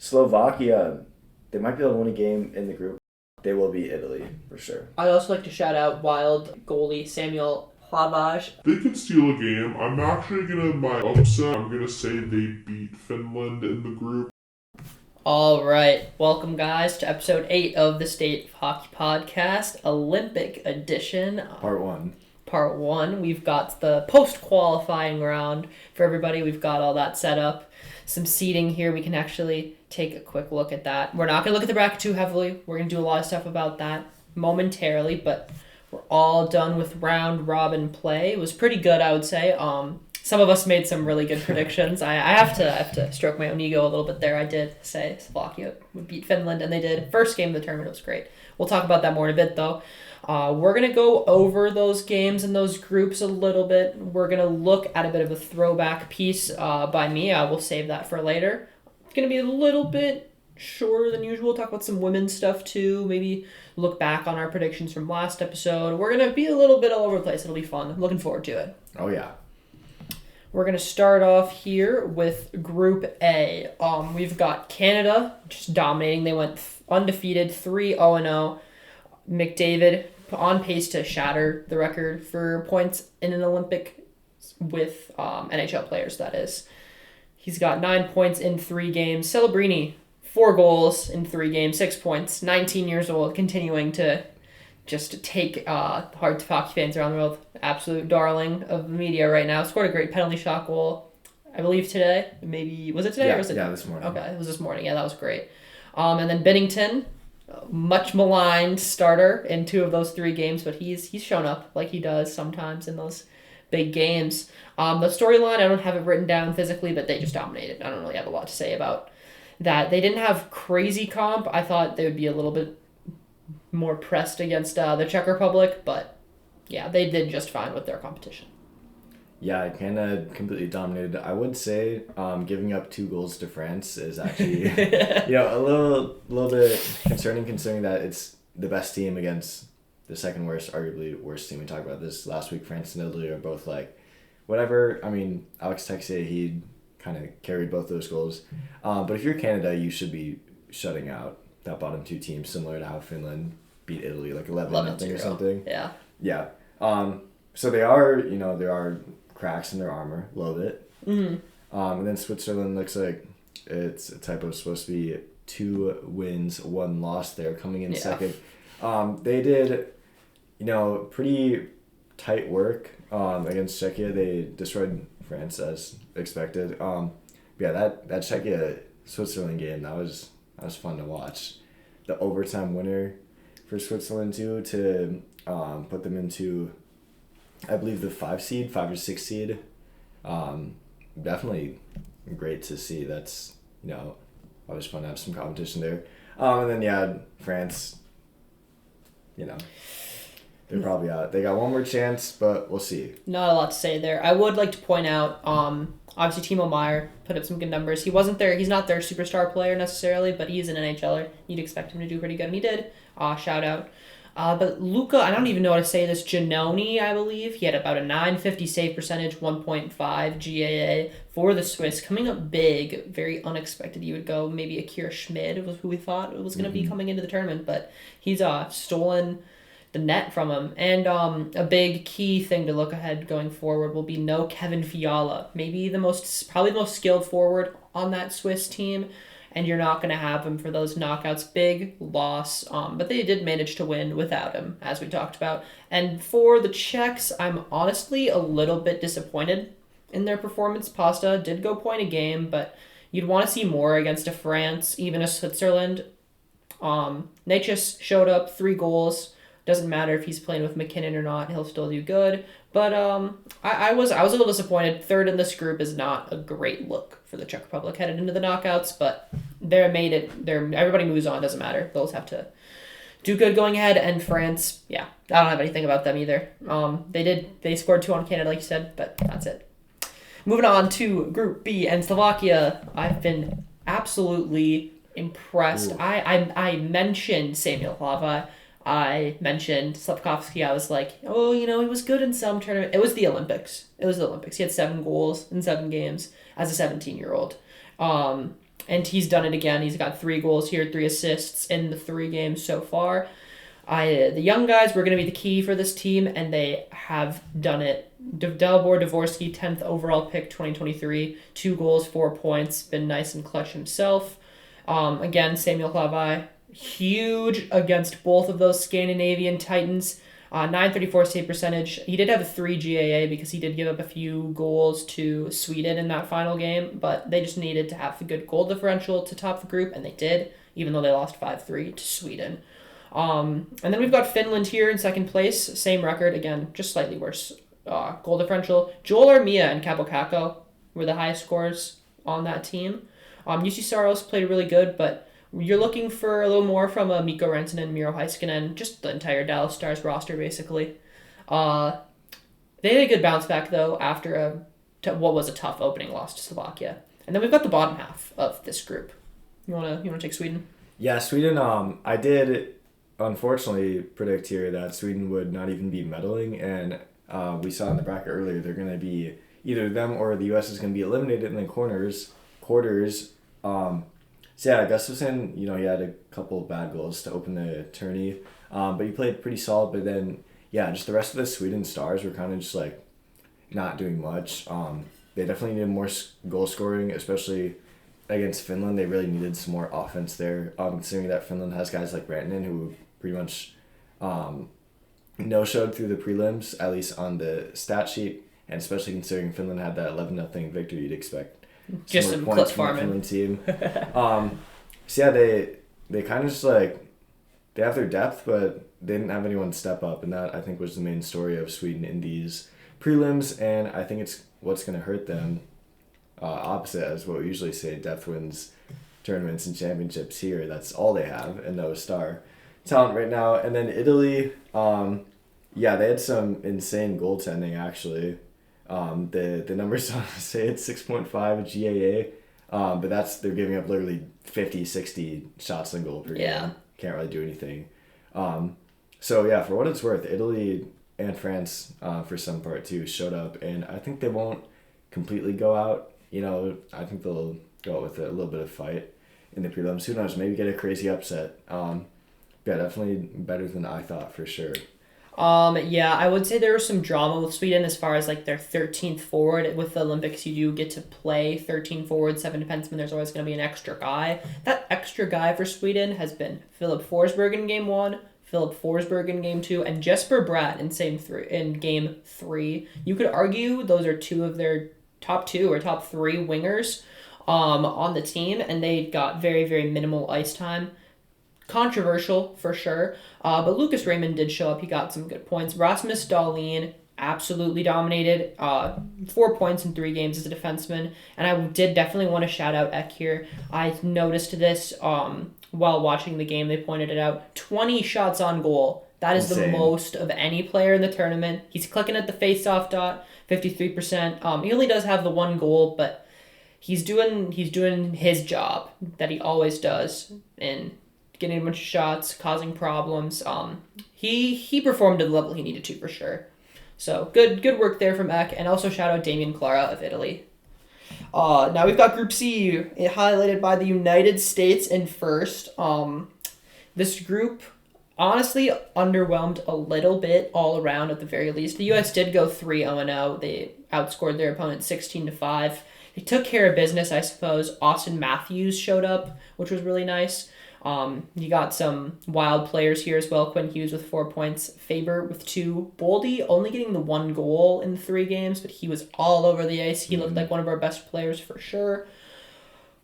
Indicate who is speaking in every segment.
Speaker 1: Slovakia, they might be able to win a game in the group. They will beat Italy, for sure.
Speaker 2: I'd also like to shout out wild goalie Samuel Hlavage.
Speaker 3: They could steal a game. I'm actually my upset. I'm gonna say they beat Finland in the group.
Speaker 2: All right, welcome guys to episode 8 of the State of Hockey Podcast, Olympic edition. Part 1. We've got the post-qualifying round for everybody. We've got all that set up. Some seating here. We can actually take a quick look at that. We're not going to look at the bracket too heavily. We're going to do a lot of stuff about that momentarily, but we're all done with round robin play. It was pretty good, I would say. Some of us made some really good predictions. I have to stroke my own ego a little bit there. I did say Slovakia would beat Finland, and they did. First game of the tournament was great. We'll talk about that more in a bit, though. We're going to go over those games and those groups a little bit. We're going to look at a bit of a throwback piece by me. I will save that for later. It's going to be a little bit shorter than usual. Talk about some women's stuff, too. Maybe look back on our predictions from last episode. We're going to be a little bit all over the place. It'll be fun. I'm looking forward to it.
Speaker 1: Oh, yeah.
Speaker 2: We're going to start off here with Group A. We've got Canada just dominating. They went undefeated, 3-0-0. McDavid on pace to shatter the record for points in an Olympic with NHL players, that is. He's got 9 points in 3 games. Celebrini, 4 goals in 3 games, 6 points. 19 years old, continuing to just take heart to hockey fans around the world. Absolute darling of the media right now. Scored a great penalty shot goal, I believe today. Maybe, was it today or was it?
Speaker 1: Yeah, this morning.
Speaker 2: Okay, it was this morning. Yeah, that was great. And then Binnington, much maligned starter in 2 of those 3 games, but he's shown up like he does sometimes in those big games. The storyline, I don't have it written down physically, but they just dominated. I don't really have a lot to say about that. They didn't have crazy comp. I thought they would be a little bit more pressed against the Czech Republic, but yeah, they did just fine with their competition.
Speaker 1: Yeah, Canada completely dominated. I would say giving up 2 goals to France is actually a little bit concerning, considering that it's the best team against the second worst, arguably worst team. We talked about this last week. France and Italy are both like whatever. I mean, Alex Texier, he kind of carried both those goals. But if you're Canada, you should be shutting out that bottom 2 teams, similar to how Finland beat Italy like 11-0 or something.
Speaker 2: Yeah.
Speaker 1: Yeah. So there are cracks in their armor a little bit.
Speaker 2: Mm-hmm.
Speaker 1: And then Switzerland looks like it's a type of supposed to be 2 wins, 1 loss there, coming in second. They did, pretty tight work against Czechia. They destroyed France as expected. That Czechia-Switzerland game, that was fun to watch. The overtime winner for Switzerland too, to put them into, I believe, the 5 or 6 seed. Definitely great to see. That's always fun to have some competition there. And then France. They're probably out. They got one more chance, but we'll see.
Speaker 2: Not a lot to say there. I would like to point out, obviously Timo Meier put up some good numbers. He's not their superstar player necessarily, but he's an NHLer. You'd expect him to do pretty good, and he did. Shout out. But Luca, I don't even know how to say this, Giannoni, I believe. He had about a .950 save percentage, 1.5 GAA for the Swiss. Coming up big, very unexpected. You would go maybe Akira Schmid was who we thought was going to be coming into the tournament, but he's stolen the net from him. And a big key thing to look ahead going forward will be no Kevin Fiala. Maybe probably the most skilled forward on that Swiss team, and you're not going to have him for those knockouts. Big loss, but they did manage to win without him, as we talked about. And for the Czechs, I'm honestly a little bit disappointed in their performance. Pasta did go point a game, but you'd want to see more against a France, even a Switzerland. Natchez showed up, 3 goals. Doesn't matter if he's playing with McKinnon or not, he'll still do good. But I was a little disappointed. Third in this group is not a great look for the Czech Republic headed into the knockouts, but everybody moves on, doesn't matter. Those have to do good going ahead. And France, I don't have anything about them either. They scored 2 on Canada, like you said, but that's it. Moving on to Group B and Slovakia, I've been absolutely impressed. I mentioned Samuel Hlava. I mentioned Slavkovsky. I was like, he was good in some tournament. It was the Olympics. He had 7 goals in 7 games as a 17-year-old. And he's done it again. He's got 3 goals here, 3 assists in the 3 games so far. The young guys were going to be the key for this team, and they have done it. Dalibor Dvorsky, 10th overall pick, 2023. 2 goals, 4 points. Been nice and clutch himself. Again, Samuel Klavaj, huge against both of those Scandinavian Titans. 934 save percentage. He did have a 3 GAA because he did give up a few goals to Sweden in that final game, but they just needed to have a good goal differential to top the group, and they did, even though they lost 5-3 to Sweden. And then we've got Finland here in second place. Same record, again, just slightly worse goal differential. Joel Armia and Capo Caco were the highest scorers on that team. UC Saros played really good, but you're looking for a little more from Mikko Rantanen, Miro Heiskanen, just the entire Dallas Stars roster, basically. They had a good bounce back, though, after what was a tough opening loss to Slovakia. And then we've got the bottom half of this group. You wanna take Sweden?
Speaker 1: Yeah, Sweden. I did unfortunately predict here that Sweden would not even be medaling, and we saw in the bracket earlier they're going to be either them or the U.S. is going to be eliminated in the quarters. So yeah, Gustafsson, he had a couple of bad goals to open the tourney, but he played pretty solid. But then, yeah, just the rest of the Sweden Stars were kind of just like not doing much. They definitely needed more goal scoring, especially against Finland. They really needed some more offense there, considering that Finland has guys like Rantanen who pretty much no-showed through the prelims, at least on the stat sheet, and especially considering Finland had that 11-0 victory, you'd expect
Speaker 2: just some points from the
Speaker 1: Finland team. So yeah, they kind of just like, they have their depth, but they didn't have anyone step up, and that I think was the main story of Sweden in these prelims, and I think it's what's going to hurt them. Opposite as what we usually say, depth wins tournaments and championships here. That's all they have, and no star talent right now. And then Italy, yeah, they had some insane goaltending actually. The numbers say it's 6.5 GAA, but they're giving up literally 50, 60 shots on goal per game.
Speaker 2: Yeah.
Speaker 1: Can't really do anything. So yeah, for what it's worth, Italy and France, for some part too, showed up, and I think they won't completely go out. I think they'll go out with a little bit of fight in the prelims. Who knows? Maybe get a crazy upset. Yeah, definitely better than I thought for sure.
Speaker 2: Yeah, I would say there was some drama with Sweden as far as like their 13th forward. With the Olympics, you do get to play 13 forwards, 7 defensemen. There's always going to be an extra guy. That extra guy for Sweden has been Philip Forsberg in Game 1, Philip Forsberg in Game 2, and Jesper Bratt in Game 3. You could argue those are 2 of their top 2 or top 3 wingers on the team, and they got very, very minimal ice time. Controversial for sure, but Lucas Raymond did show up. He got some good points. Rasmus Dahlin absolutely dominated. 4 points in 3 games as a defenseman, and I did definitely want to shout out Ek here. I noticed this while watching the game. They pointed it out. 20 shots on goal. That is insane. The most of any player in the tournament. He's clicking at the face-off dot, 53%. He only does have the 1 goal, but he's doing his job that he always does in getting a bunch of shots, causing problems. He performed to the level he needed to for sure. So good work there from Ek, and also shout out Damien Clara of Italy. Now we've got Group C, highlighted by the United States in first. This group honestly underwhelmed a little bit all around at the very least. The U.S. did go 3-0-0. They outscored their opponent 16-5. They took care of business, I suppose. Austin Matthews showed up, which was really nice. You got some wild players here as well. Quinn Hughes with 4 points. Faber with 2. Boldy only getting the 1 goal in 3 games, but he was all over the ice. He looked like one of our best players for sure.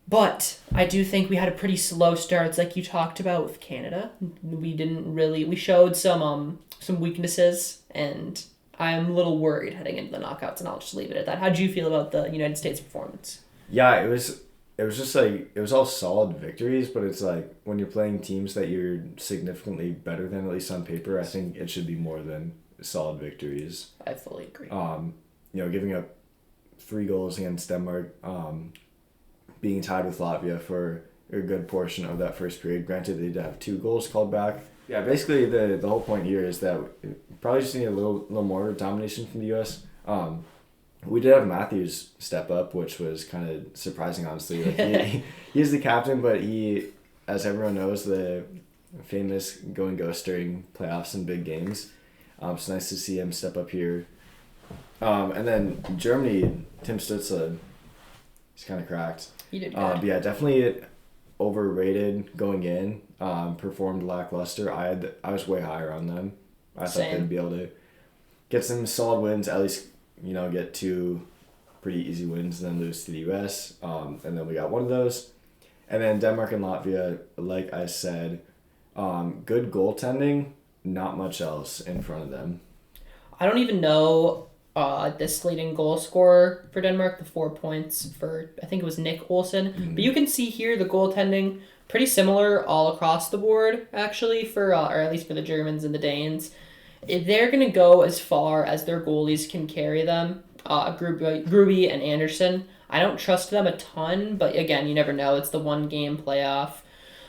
Speaker 2: But I do think we had a pretty slow start. It's like you talked about with Canada. We showed some weaknesses, and I'm a little worried heading into the knockouts, and I'll just leave it at that. How did you feel about the United States performance?
Speaker 1: Yeah, it was just like, it was all solid victories, but it's like when you're playing teams that you're significantly better than, at least on paper, I think it should be more than solid victories.
Speaker 2: I fully agree.
Speaker 1: Giving up 3 goals against Denmark, being tied with Latvia for a good portion of that first period. Granted, they did have 2 goals called back. Yeah, basically the whole point here is that we probably just need a little more domination from the U.S. we did have Matthews step up, which was kind of surprising, honestly. Like he's the captain, but he, as everyone knows, the famous going ghost during playoffs and big games. It's nice to see him step up here. And then Germany, Tim Stützle, he's kind of cracked.
Speaker 2: He did good.
Speaker 1: But yeah, definitely overrated going in. Performed lackluster. I was way higher on them. I thought they'd be able to get some solid wins, at least, get 2 pretty easy wins, and then lose to the U.S. And then we got one of those. And then Denmark and Latvia, like I said, good goaltending, not much else in front of them.
Speaker 2: I don't even know this leading goal scorer for Denmark, the 4 points for, I think it was Nick Olsen. Mm-hmm. But you can see here the goaltending, pretty similar all across the board, actually, for or at least for the Germans and the Danes. They're going to go as far as their goalies can carry them, Gruby and Anderson. I don't trust them a ton, but again, you never know. It's the one-game playoff.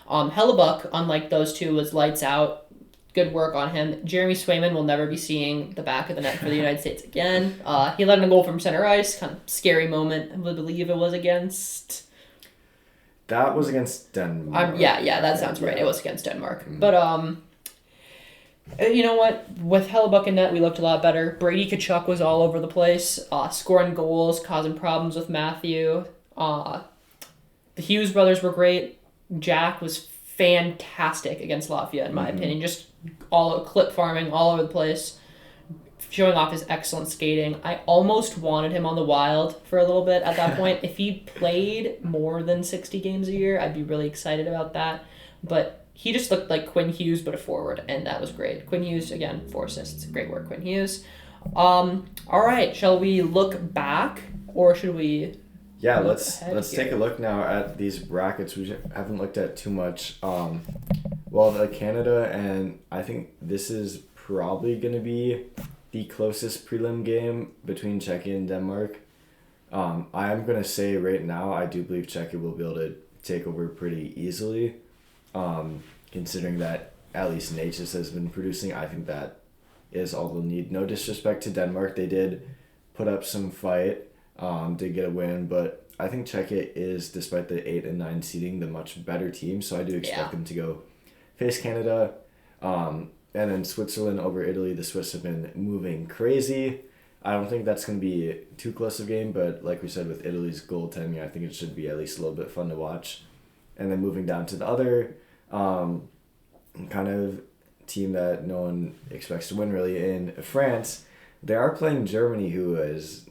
Speaker 2: Hellebuck, unlike those two, was lights out. Good work on him. Jeremy Swayman will never be seeing the back of the net for the United States again. He let in a goal from center ice. Kind of scary moment. I believe it was against...
Speaker 1: That was against Denmark.
Speaker 2: Yeah, that sounds right. It was against Denmark. Mm. But, you know what? With Hellebuck in net, we looked a lot better. Brady Tkachuk was all over the place, scoring goals, causing problems with Matthew. The Hughes brothers were great. Jack was fantastic against Latvia, in my opinion. Just all clip farming all over the place, showing off his excellent skating. I almost wanted him on the Wild for a little bit at that point. If he played more than 60 games a year, I'd be really excited about that. But he just looked like Quinn Hughes, but a forward, and that was great. Quinn Hughes, again, 4 assists. Great work, Quinn Hughes. All right, shall we look back, or should we...
Speaker 1: Yeah, let's take a look now at these brackets. We haven't looked at too much. The Canada, and I think this is probably going to be the closest prelim game between Czechia and Denmark. I am going to say right now, I do believe Czechia will be able to take over pretty easily. Considering that at least Natchez has been producing, I think that is all they'll need. No disrespect to Denmark, they did put up some fight, did get a win, but I think Czechia is, despite the 8 and 9 seeding, the much better team, so I do expect them to go face Canada. And then Switzerland over Italy. The Swiss have been moving crazy. I don't think that's going to be too close of a game, but like we said, with Italy's goaltending, I think it should be at least a little bit fun to watch. And then moving down to the other kind of team that no one expects to win, really, in France, they are playing Germany, who is,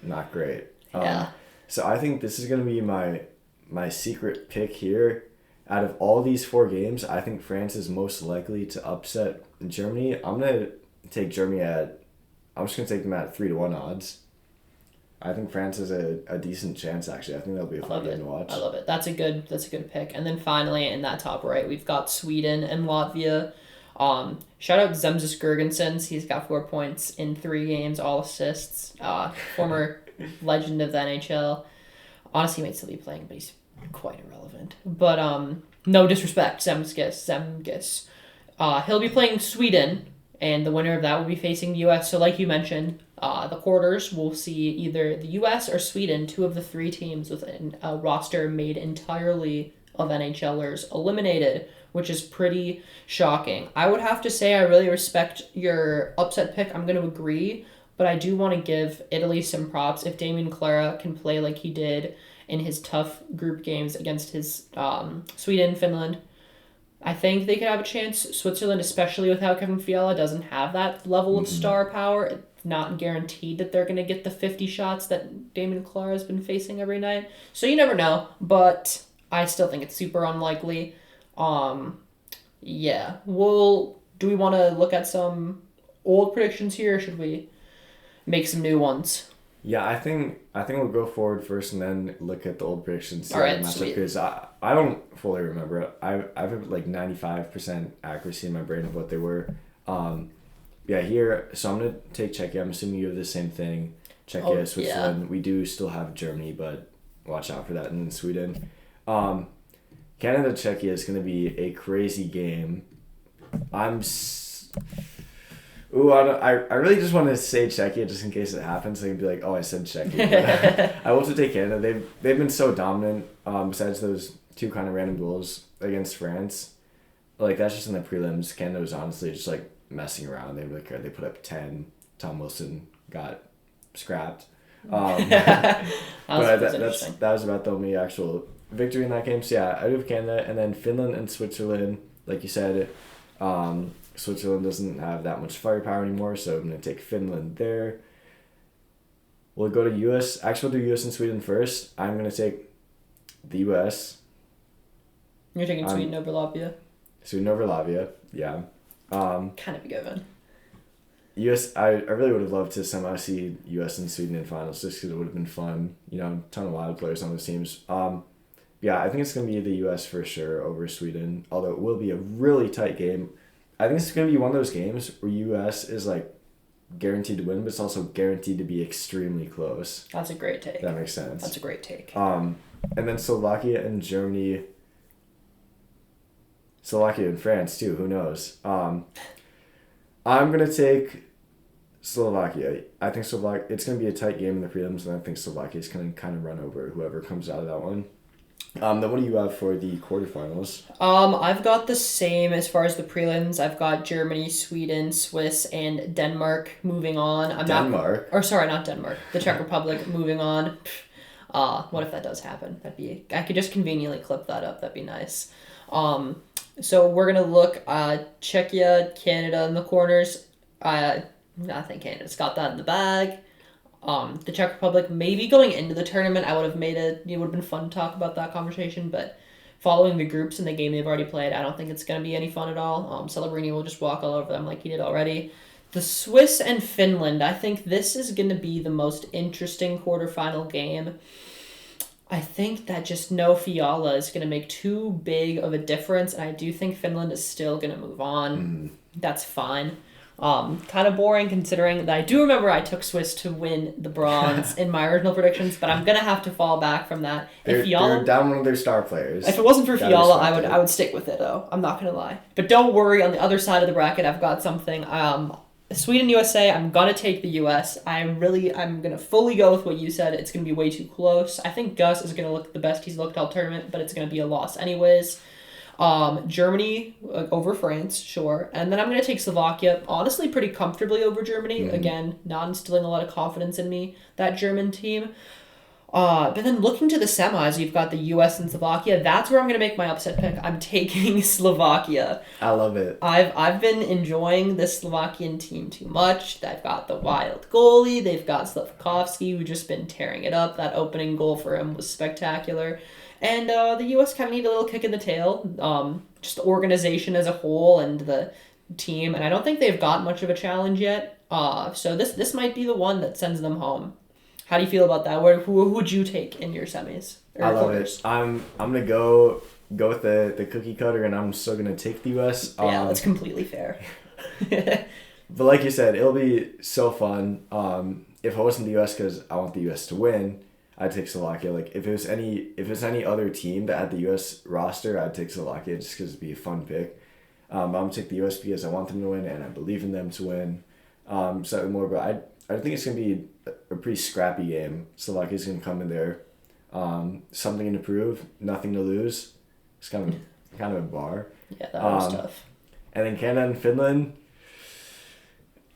Speaker 1: not great.
Speaker 2: Yeah.
Speaker 1: So I think this is going to be my secret pick here. Out of all these 4 games, I think France is most likely to upset Germany. I'm going to take Germany I'm just going to take them at 3-1 odds. I think France has a decent chance, actually. I think that'll be a fun game to watch.
Speaker 2: I love it. That's a good pick. And then finally, in that top right, we've got Sweden and Latvia. Shout out Zemzis Girgensons. He's got 4 points in 3 games, all assists. Former legend of the NHL. Honestly, he might still be playing, but he's quite irrelevant. But no disrespect, Zemgus. He'll be playing Sweden, and the winner of that will be facing the U.S. So like you mentioned, the quarters will see either the U.S. or Sweden, 2 of the 3 teams with a roster made entirely of NHLers eliminated, which is pretty shocking. I would have to say I really respect your upset pick. I'm going to agree, but I do want to give Italy some props. If Damien Clara can play like he did in his tough group games against his Sweden, Finland, I think they could have a chance. Switzerland, especially without Kevin Fiala, doesn't have that level of star power. It's not guaranteed that they're going to get the 50 shots that Damien Clara has been facing every night. So you never know, but I still think it's super unlikely. Yeah. Do we want to look at some old predictions here, or should we make some new ones?
Speaker 1: Yeah, I think we'll go forward first and then look at the old predictions.
Speaker 2: All right, sweet.
Speaker 1: Because I don't fully remember it. I've had like 95% accuracy in my brain of what they were. Here, so I'm going to take Czechia. I'm assuming you have the same thing. Czechia, Switzerland. Yeah. We do still have Germany, but watch out for that. And then Sweden. Canada, Czechia is going to be a crazy game. Ooh, I really just want to say Czechia just in case it happens. So I can be like, oh, I said Czechia. But I also take Canada. They've been so dominant. Besides those two kind of random goals against France, like that's just in the prelims. Canada was honestly just like messing around. They really cared. They put up 10. Tom Wilson got scrapped. That was about the only actual victory in that game. So yeah, I do have Canada, and then Finland and Switzerland. Like you said, Switzerland doesn't have that much firepower anymore, so I'm gonna take Finland there. We'll go to U.S. Actually, we'll do U.S. and Sweden first. I'm gonna take the U.S.
Speaker 2: You're taking Sweden over Latvia?
Speaker 1: Sweden over Latvia, yeah.
Speaker 2: Kind of a given.
Speaker 1: U.S. I really would have loved to somehow see U.S. and Sweden in finals just because it would have been fun. You know, a ton of wild players on those teams. Yeah, I think it's going to be the U.S. for sure over Sweden, although it will be a really tight game. I think it's going to be one of those games where U.S. is like guaranteed to win, but it's also guaranteed to be extremely close.
Speaker 2: That's a great take.
Speaker 1: That makes sense.
Speaker 2: That's a great take.
Speaker 1: And then Slovakia and Germany. Slovakia and France too. Who knows? I'm gonna take Slovakia. I think it's gonna be a tight game in the prelims, and I think Slovakia is gonna kind of run over whoever comes out of that one. Then what do you have for the quarterfinals?
Speaker 2: I've got the same as far as the prelims. I've got Germany, Sweden, Swiss, and Denmark moving on.
Speaker 1: Not Denmark.
Speaker 2: The Czech Republic moving on. What if that does happen? I could just conveniently clip that up. That'd be nice. So we're gonna look Czechia, Canada in the corners. I think Canada's got that in the bag. The Czech Republic, maybe going into the tournament, it would have been fun to talk about that conversation, but following the groups in the game they've already played, I don't think it's going to be any fun at all. Celebrini will just walk all over them like he did already. The Swiss and Finland, I think this is going to be the most interesting quarterfinal game. I think that just no Fiala is going to make too big of a difference, and I do think Finland is still going to move on. That's fine. Kind of boring considering that I do remember I took Swiss to win the bronze in my original predictions, but I'm gonna have to fall back from that.
Speaker 1: They're down one of their star players.
Speaker 2: If it wasn't for Fiala, I would stick with it though. I'm not gonna lie. But don't worry, on the other side of the bracket, I've got something. Sweden, USA. I'm gonna take the US. I'm gonna fully go with what you said. It's gonna be way too close. I think Gus is gonna look the best he's looked all tournament, but it's gonna be a loss anyways. Germany over France, sure. And then I'm going to take Slovakia, honestly, pretty comfortably over Germany. Again, not instilling a lot of confidence in me, that German team. But then looking to the semis, you've got the U.S. and Slovakia. That's where I'm going to make my upset pick. I'm taking Slovakia.
Speaker 1: I love it.
Speaker 2: I've been enjoying the Slovakian team too much. They've got the wild goalie. They've got Slavkovsky, who's just been tearing it up. That opening goal for him was spectacular. And the U.S. kind of need a little kick in the tail. Just the organization as a whole and the team. And I don't think they've got much of a challenge yet. So this might be the one that sends them home. How do you feel about that? Who would you take in your semis?
Speaker 1: I love it. I'm gonna go with the cookie cutter, and I'm still gonna take the U.S.
Speaker 2: Yeah, that's completely fair.
Speaker 1: But like you said, it'll be so fun. If it wasn't the U.S. because I want the U.S. to win, I'd take Slovakia. Like if it was any other team that had the U.S. roster, I'd take Slovakia just because it'd be a fun pick. I'm gonna take the U.S. because I want them to win and I believe in them to win. Slightly more, but I think it's gonna be a pretty scrappy game. Slovakia's gonna come in there, something to prove, nothing to lose. It's kind of a bar.
Speaker 2: Yeah, that was tough.
Speaker 1: And then Canada and Finland.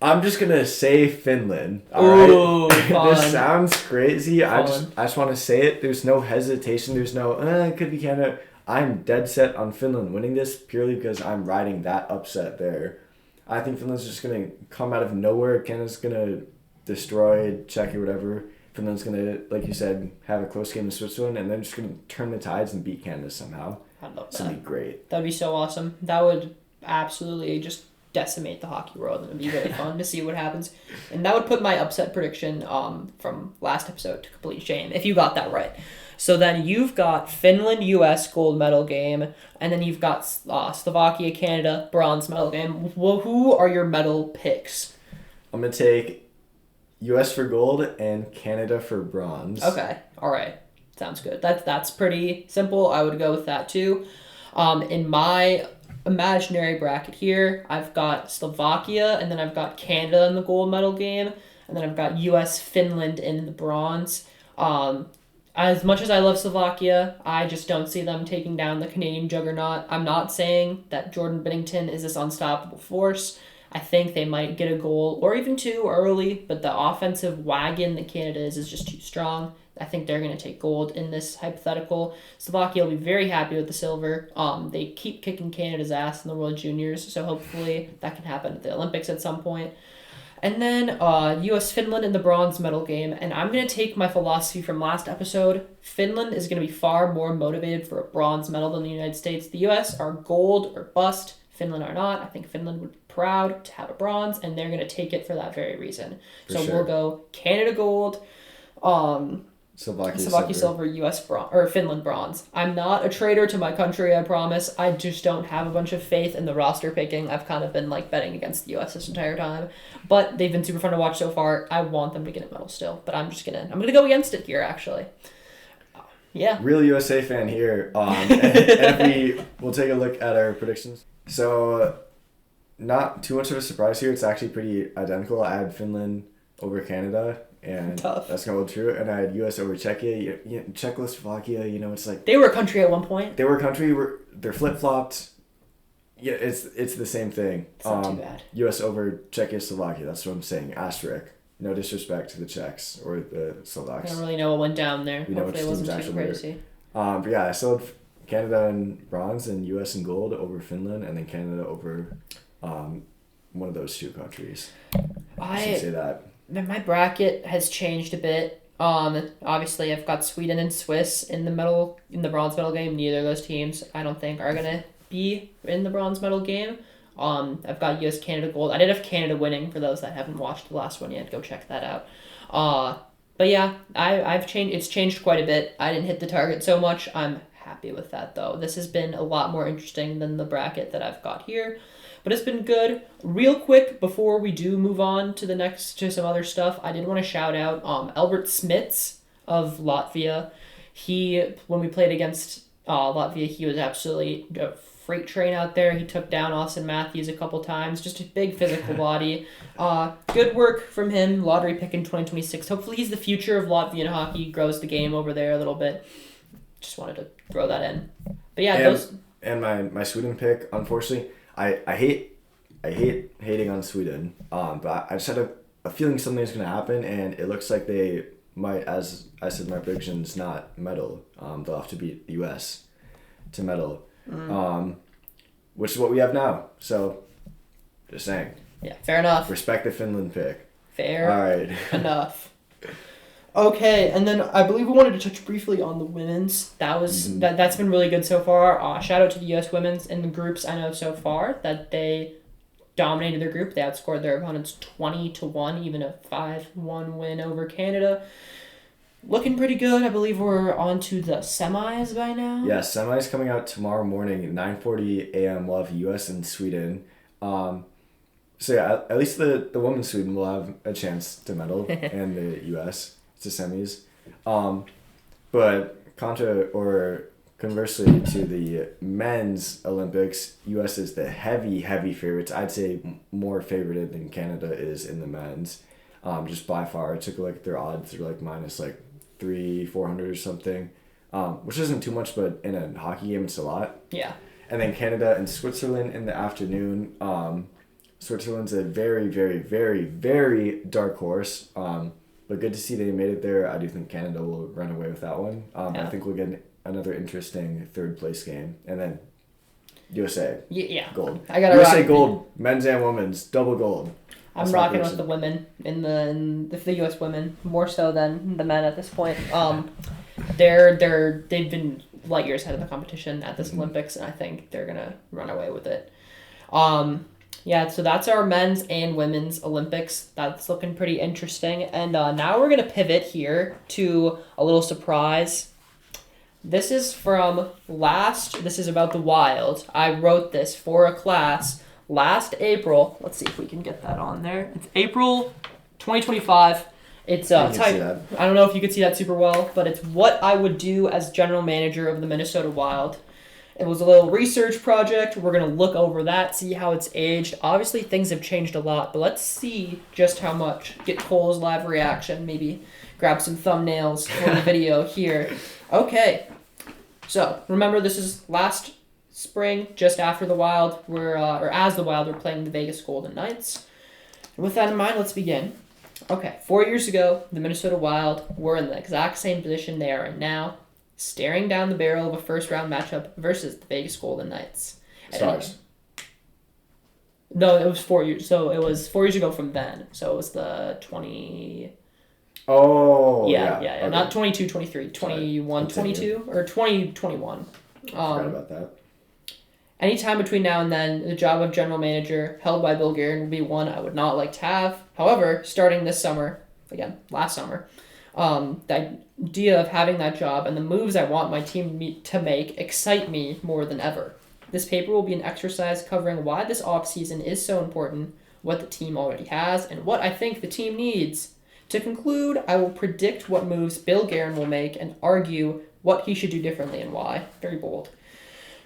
Speaker 1: I'm just gonna say Finland. All right. This sounds crazy. Fun. I just want to say it. There's no hesitation. There's no it could be Canada. I'm dead set on Finland winning this purely because I'm riding that upset there. I think Finland's just gonna come out of nowhere. Canada's gonna destroy Czech or whatever. Finland's gonna, like you said, have a close game in Switzerland, and then just gonna turn the tides and beat Canada somehow.
Speaker 2: I'd love that.
Speaker 1: It's gonna be great.
Speaker 2: That'd be so awesome. That would absolutely just decimate the hockey world, and it'd be really fun to see what happens. And that would put my upset prediction from last episode to complete shame if you got that right. So then you've got Finland US gold medal game, and then you've got Slovakia Canada bronze medal game. Well, who are your medal picks?
Speaker 1: I'm gonna take US for gold and Canada for bronze.
Speaker 2: Okay, all right, sounds good. That's pretty simple. I would go with that too. In my imaginary bracket here. I've got Slovakia, and then I've got Canada in the gold medal game, and then I've got U.S., Finland in the bronze. As much as I love Slovakia, I just don't see them taking down the Canadian juggernaut. I'm not saying that Jordan Binnington is this unstoppable force. I think they might get a goal or even two early, but the offensive wagon that Canada is just too strong. I think they're going to take gold in this hypothetical. Slovakia will be very happy with the silver. They keep kicking Canada's ass in the World Juniors, so hopefully that can happen at the Olympics at some point. And then U.S. Finland in the bronze medal game. And I'm going to take my philosophy from last episode. Finland is going to be far more motivated for a bronze medal than the United States. The U.S. are gold or bust. Finland are not. I think Finland would be proud to have a bronze, and they're going to take it for that very reason. We'll go Canada gold, Slovakia silver, U.S. bronze, or Finland bronze. I'm not a traitor to my country, I promise. I just don't have a bunch of faith in the roster picking. I've kind of been betting against the U.S. this entire time, but they've been super fun to watch so far. I want them to get a medal still, but I'm gonna go against it here actually. Yeah.
Speaker 1: Real USA fan here. And we'll take a look at our predictions. So, not too much of a surprise here. It's actually pretty identical. I had Finland over Canada. And
Speaker 2: tough.
Speaker 1: That's going to hold true. And I had U.S. over Czechia. Czechoslovakia, it's like...
Speaker 2: They were a country at one point.
Speaker 1: They were a country. They're flip-flopped. Yeah, it's the same thing.
Speaker 2: It's not too bad.
Speaker 1: U.S. over Czechoslovakia. That's what I'm saying. Asterisk. No disrespect to the Czechs or the Slovaks.
Speaker 2: I don't really know what went down there. Hopefully it wasn't too crazy.
Speaker 1: But yeah, I still have Canada in bronze and U.S. in gold over Finland, and then Canada over one of those two countries. I should say that.
Speaker 2: My bracket has changed a bit. Obviously I've got Sweden and Swiss in the bronze medal game. Neither of those teams I don't think are gonna be in the bronze medal game. I've got US, Canada gold. I did have Canada winning. For those that haven't watched the last one yet, go check that out. But yeah, I've changed. It's changed quite a bit. I didn't hit the target so much. I'm happy with that though. This has been a lot more interesting than the bracket that I've got here. But it's been good. Real quick, before we do move on to some other stuff, I did want to shout out Albert Smits of Latvia. When we played against Latvia, he was absolutely a freight train out there. He took down Austin Matthews a couple times. Just a big physical body. Good work from him. Lottery pick in 2026. Hopefully he's the future of Latvian hockey. Grows the game over there a little bit. Just wanted to throw that in. But yeah,
Speaker 1: and my Sweden pick, unfortunately, I hate hating on Sweden, but I just had a feeling something's going to happen, and it looks like they might, as I said, my predictions, not medal. They'll have to beat the U.S. to medal, which is what we have now. So, just saying.
Speaker 2: Yeah, fair enough.
Speaker 1: Respect the Finland pick.
Speaker 2: Fair.
Speaker 1: All right.
Speaker 2: Enough. Okay, and then I believe we wanted to touch briefly on the women's. That's been really good so far. Shout out to the U.S. women's in the groups I know so far that they dominated their group. They outscored their opponents 20-1, even a 5-1 win over Canada. Looking pretty good. I believe we're on to the semis by now.
Speaker 1: Yeah, semis coming out tomorrow morning at 9:40 a.m. We'll have U.S. and Sweden. So yeah, at least the women's Sweden will have a chance to medal, and the U.S. to semis. But conversely to the men's Olympics, U.S. is the heavy favorites. I'd say more favorited than Canada is in the men's. Just by far. I took a look at their odds. They're minus 300-400 or something, which isn't too much, but in a hockey game it's a lot.
Speaker 2: Yeah.
Speaker 1: And then Canada and Switzerland in the afternoon. Switzerland's a very, very, very, very dark horse. But good to see they made it there. I do think Canada will run away with that one. I think we'll get another interesting third place game. And then USA.
Speaker 2: Yeah.
Speaker 1: Gold.
Speaker 2: I got
Speaker 1: USA gold. Men's and women's. Double gold.
Speaker 2: I'm rocking with the women in the U.S. women more so than the men at this point. They've been light years ahead of the competition at this Olympics, and I think they're gonna run away with it. Yeah, so that's our men's and women's Olympics. That's looking pretty interesting. And now we're going to pivot here to a little surprise. This is this is about the Wild. I wrote this for a class last April. Let's see if we can get that on there. It's April 2025. It's I don't know if you could see that super well, but it's what I would do as general manager of the Minnesota Wild. It was a little research project. We're going to look over that, see how it's aged. Obviously, things have changed a lot, but let's see just how much. Get Cole's live reaction, maybe grab some thumbnails for the video here. Okay, so remember this is last spring, just after the Wild, or as the Wild were playing the Vegas Golden Knights. And with that in mind, let's begin. Okay, 4 years ago, the Minnesota Wild were in the exact same position they are in now, staring down the barrel of a first-round matchup versus the Vegas Golden Knights.
Speaker 1: Stars.
Speaker 2: No, it was 4 years. So it was 4 years ago from then. So it was the 20...
Speaker 1: Oh,
Speaker 2: yeah.
Speaker 1: Okay.
Speaker 2: Not 22, 23, 21, 22, or 2021.
Speaker 1: Forgot about that.
Speaker 2: Anytime between now and then, the job of general manager held by Bill Guerin would be one I would not like to have. However, starting this summer, again, last summer, the idea of having that job and the moves I want my team to make excite me more than ever. This paper will be an exercise covering why this offseason is so important, what the team already has, and what I think the team needs. To conclude, I will predict what moves Bill Guerin will make and argue what he should do differently and why. Very bold.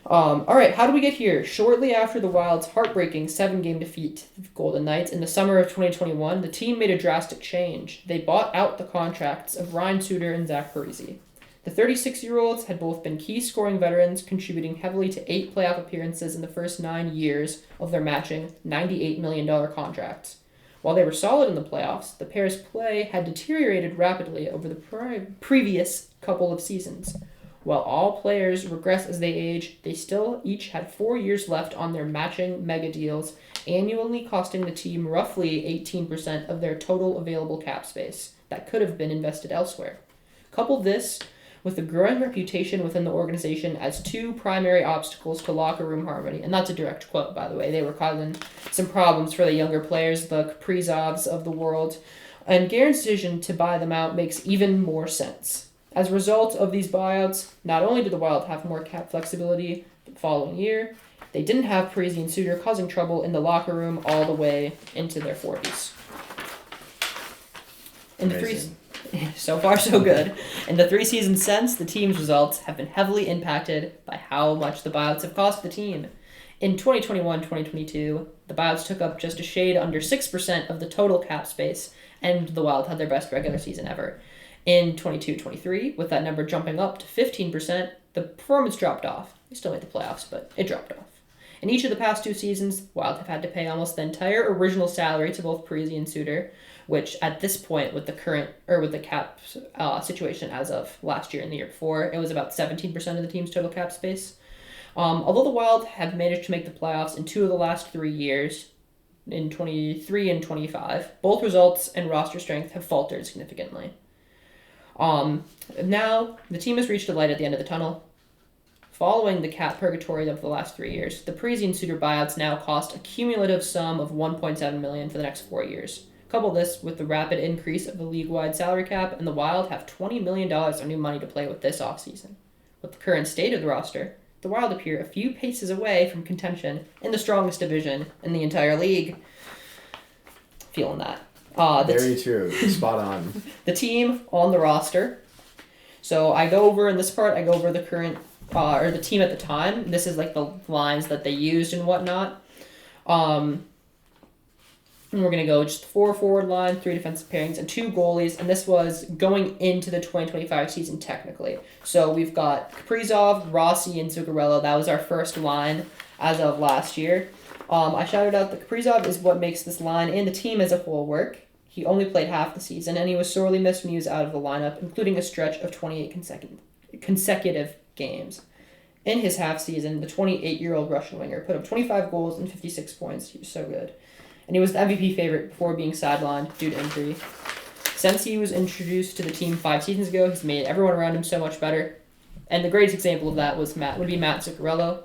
Speaker 2: All right, how do we get here? Shortly after the Wild's heartbreaking 7-game defeat to the Golden Knights in the summer of 2021, the team made a drastic change. They bought out the contracts of Ryan Suter and Zach Parise. The 36-year-olds had both been key scoring veterans, contributing heavily to 8 playoff appearances in the first 9 years of their matching $98 million contracts. While they were solid in the playoffs, the pair's play had deteriorated rapidly over the previous couple of seasons. While all players regress as they age, they still each had 4 years left on their matching mega deals, annually costing the team roughly 18% of their total available cap space that could have been invested elsewhere. Couple this with the growing reputation within the organization as 2 primary obstacles to locker room harmony, and that's a direct quote, by the way. They were causing some problems for the younger players, the Kaprizovs of the world, and Guerin's decision to buy them out makes even more sense. As a result of these buyouts, not only did the Wild have more cap flexibility the following year, they didn't have Parise and Suter causing trouble in the locker room all the way into their 40s. So far, so good. In the 3 seasons since, the team's results have been heavily impacted by how much the buyouts have cost the team. In 2021-2022, the buyouts took up just a shade under 6% of the total cap space, and the Wild had their best regular season ever. In 22-23, with that number jumping up to 15%, the performance dropped off. They still made the playoffs, but it dropped off. In each of the past 2 seasons, Wild have had to pay almost the entire original salary to both Parise and Suter, which at this point, with the cap situation as of last year and the year before, it was about 17% of the team's total cap space. Although the Wild have managed to make the playoffs in 2 of the last 3 years, in 23 and 25, both results and roster strength have faltered significantly. Now, the team has reached a light at the end of the tunnel. Following the cap purgatory of the last 3 years, the Parise and Suter buyouts now cost a cumulative sum of $1.7 million for the next 4 years. Couple this with the rapid increase of the league-wide salary cap, and the Wild have $20 million of new money to play with this offseason. With the current state of the roster, the Wild appear a few paces away from contention in the strongest division in the entire league. Feeling that.
Speaker 1: Very true. Spot on.
Speaker 2: The team on the roster. So I go over the current, or the team at the time. This is like the lines that they used and whatnot. And we're going to go just 4 forward line, 3 defensive pairings, and 2 goalies. And this was going into the 2025 season technically. So we've got Kaprizov, Rossi, and Zuccarello. That was our first line as of last year. I shouted out that Kaprizov is what makes this line and the team as a whole work. He only played half the season, and he was sorely missed when he was out of the lineup, including a stretch of 28 consecutive games. In his half season, the 28-year-old Russian winger put up 25 goals and 56 points. He was so good. And he was the MVP favorite before being sidelined due to injury. Since he was introduced to the team 5 seasons ago, he's made everyone around him so much better. And the greatest example of that would be Matt Zuccarello.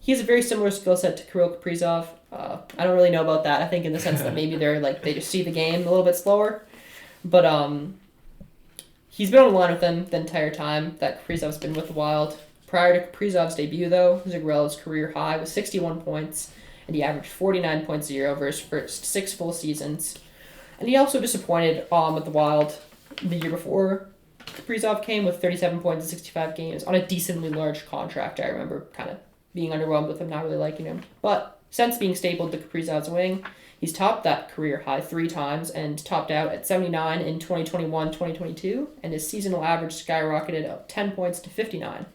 Speaker 2: He has a very similar skill set to Kirill Kaprizov. I don't really know about that. I think in the sense that maybe they just see the game a little bit slower. But he's been on the line with them the entire time that Kaprizov's been with the Wild. Prior to Kaprizov's debut, though, Zuccarello's career high was 61 points, and he averaged 49.0 over his first 6 full seasons. And he also disappointed with the Wild the year before. Kaprizov came with 37 points in 65 games on a decently large contract. I remember kind of being underwhelmed with him, not really liking him. But since being stapled to Kaprizov's wing, he's topped that career high 3 times and topped out at 79 in 2021-2022, and his seasonal average skyrocketed up 10 points to 59.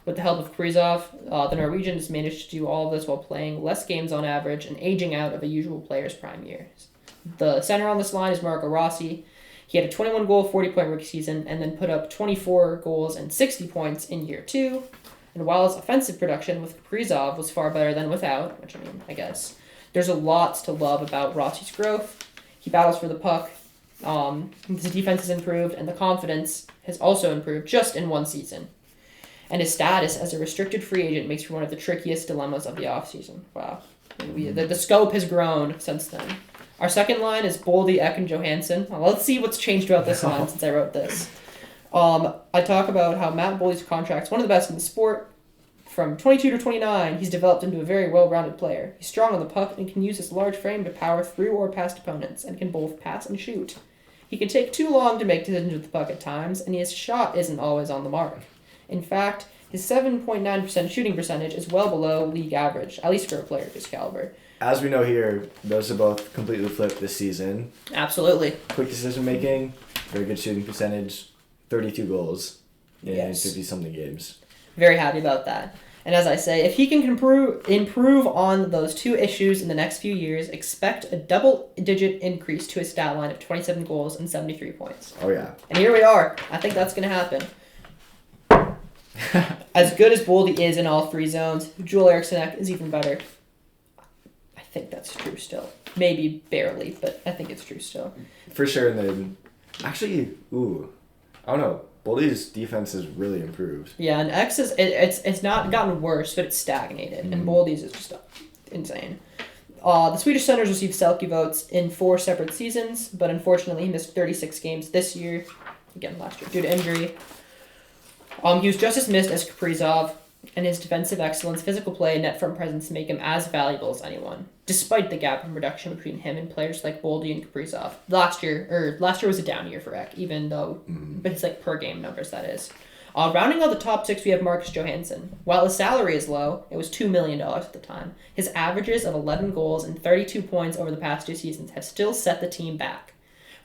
Speaker 2: With the help of Kaprizov, the Norwegian has managed to do all of this while playing less games on average and aging out of a usual player's prime years. The center on this line is Marco Rossi. He had a 21-goal, 40-point rookie season and then put up 24 goals and 60 points in year 2. And while his offensive production with Kaprizov was far better than without, which I guess, there's a lot to love about Rossi's growth. He battles for the puck. His defense has improved, and the confidence has also improved just in one season. And his status as a restricted free agent makes for one of the trickiest dilemmas of the offseason. Wow. The scope has grown since then. Our second line is Boldy, Ek, and Johansson. Let's see what's changed about this line since I wrote this. I talk about how Matt Boldy's contract is one of the best in the sport. From 22 to 29, he's developed into a very well-rounded player. He's strong on the puck and can use his large frame to power through or past opponents and can both pass and shoot. He can take too long to make decisions with the puck at times, and his shot isn't always on the mark. In fact, his 7.9% shooting percentage is well below league average, at least for a player of his caliber.
Speaker 1: As we know here, those are both completely flipped this season.
Speaker 2: Absolutely.
Speaker 1: Quick decision making, very good shooting percentage, 32 goals in
Speaker 2: Yes.
Speaker 1: 50-something games.
Speaker 2: Very happy about that. And as I say, if he can improve on those 2 issues in the next few years, expect a double-digit increase to his stat line of 27 goals and 73 points.
Speaker 1: Oh, yeah.
Speaker 2: And here we are. I think that's going to happen. As good as Boldy is in all 3 zones, Joel Eriksson is even better. I think that's true still. Maybe barely, but I think it's true still.
Speaker 1: For sure. And then, actually, I don't know. Boldy's defense has really improved.
Speaker 2: Yeah, and X is it's not gotten worse, but it's stagnated, and Boldy's is just insane. The Swedish centers received Selke votes in 4 separate seasons, but unfortunately he missed 36 games this year, again last year, due to injury. He was just as missed as Kaprizov, and his defensive excellence, physical play, and net front presence make him as valuable as anyone, despite the gap in production between him and players like Boldy and Kaprizov. Last year was a down year for Ek, even though, but it's like per game numbers, that is. Rounding out the top 6, we have Marcus Johansson. While his salary is low, it was $2 million at the time, his averages of 11 goals and 32 points over the past 2 seasons have still set the team back.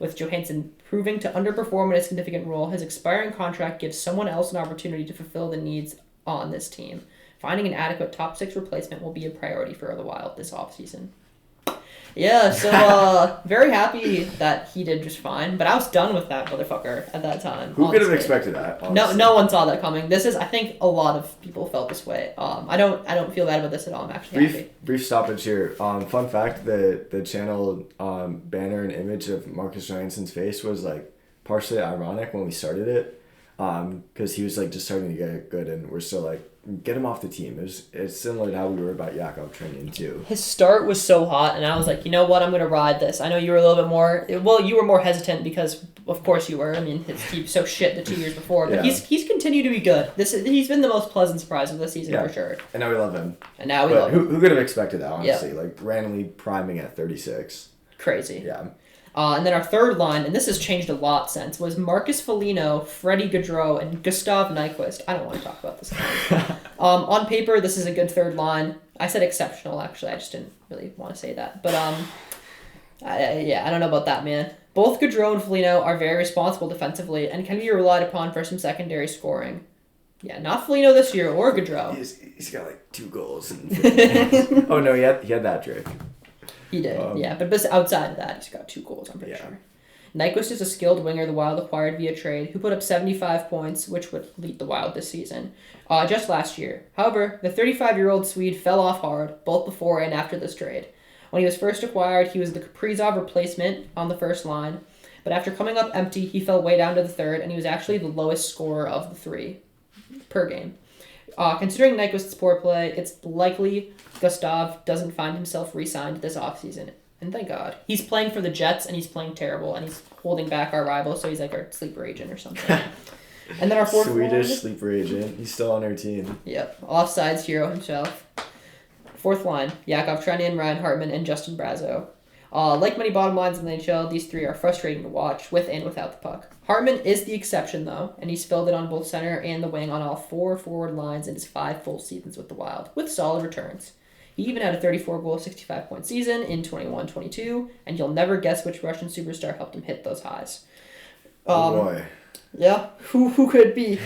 Speaker 2: With Johansson proving to underperform in a significant role, his expiring contract gives someone else an opportunity to fulfill the needs on this team. Finding an adequate top 6 replacement will be a priority for the Wild this offseason. Yeah, so very happy that he did just fine, but I was done with that motherfucker at that time.
Speaker 1: Who could have expected that? Honestly?
Speaker 2: No one saw that coming. I think a lot of people felt this way. I don't feel bad about this at all. I'm actually happy.
Speaker 1: Brief stoppage here. Fun fact: the channel banner and image of Marcus Johansson's face was like partially ironic when we started it, because he was like just starting to get good, and we're still like, get him off the team. It's similar to how we were about Yakov training too.
Speaker 2: His start was so hot, and I was like, you know what, I'm gonna ride this. I know you were a little bit more. Well, you were more hesitant because, of course, you were. I mean, his team's so shit the 2 years before, but he's continued to be good. He's been the most pleasant surprise of the season for sure.
Speaker 1: And now we love him.
Speaker 2: Who
Speaker 1: could have expected that? Honestly, like randomly priming at 36.
Speaker 2: Crazy.
Speaker 1: Yeah.
Speaker 2: And then our third line, and this has changed a lot since, was Marcus Foligno, Freddie Gaudreau, and Gustav Nyquist. I don't want to talk about this line. On paper, this is a good third line. I said exceptional, actually. I just didn't really want to say that. But, I don't know about that, man. Both Gaudreau and Foligno are very responsible defensively and can be relied upon for some secondary scoring. Yeah, not Foligno this year, or Gaudreau.
Speaker 1: He's got like 2 goals. And oh, no, he had that trick.
Speaker 2: He did, but outside of that, he's got 2 goals, I'm pretty sure. Nyquist is a skilled winger the Wild acquired via trade, who put up 75 points, which would lead the Wild this season, just last year. However, the 35-year-old Swede fell off hard, both before and after this trade. When he was first acquired, he was the Kaprizov replacement on the first line, but after coming up empty, he fell way down to the third, and he was actually the lowest scorer of the 3 per game. Considering Nyquist's poor play, it's likely Gustav doesn't find himself re-signed this offseason. And thank God. He's playing for the Jets, and he's playing terrible, and he's holding back our rival, so he's like our sleeper agent or something. And then our fourth
Speaker 1: Swedish
Speaker 2: line,
Speaker 1: sleeper agent. He's still on our team.
Speaker 2: Yep. Offsides hero himself. Fourth line, Yakov Trenin, Ryan Hartman, and Justin Brazeau. Like many bottom lines in the NHL, these three are frustrating to watch with and without the puck. Hartman is the exception, though, and he's filled it on both center and the wing on all 4 forward lines in his 5 full seasons with the Wild, with solid returns. He even had a 34-goal, 65-point season in 21-22, and you'll never guess which Russian superstar helped him hit those highs.
Speaker 1: Oh boy.
Speaker 2: Yeah, who could it be?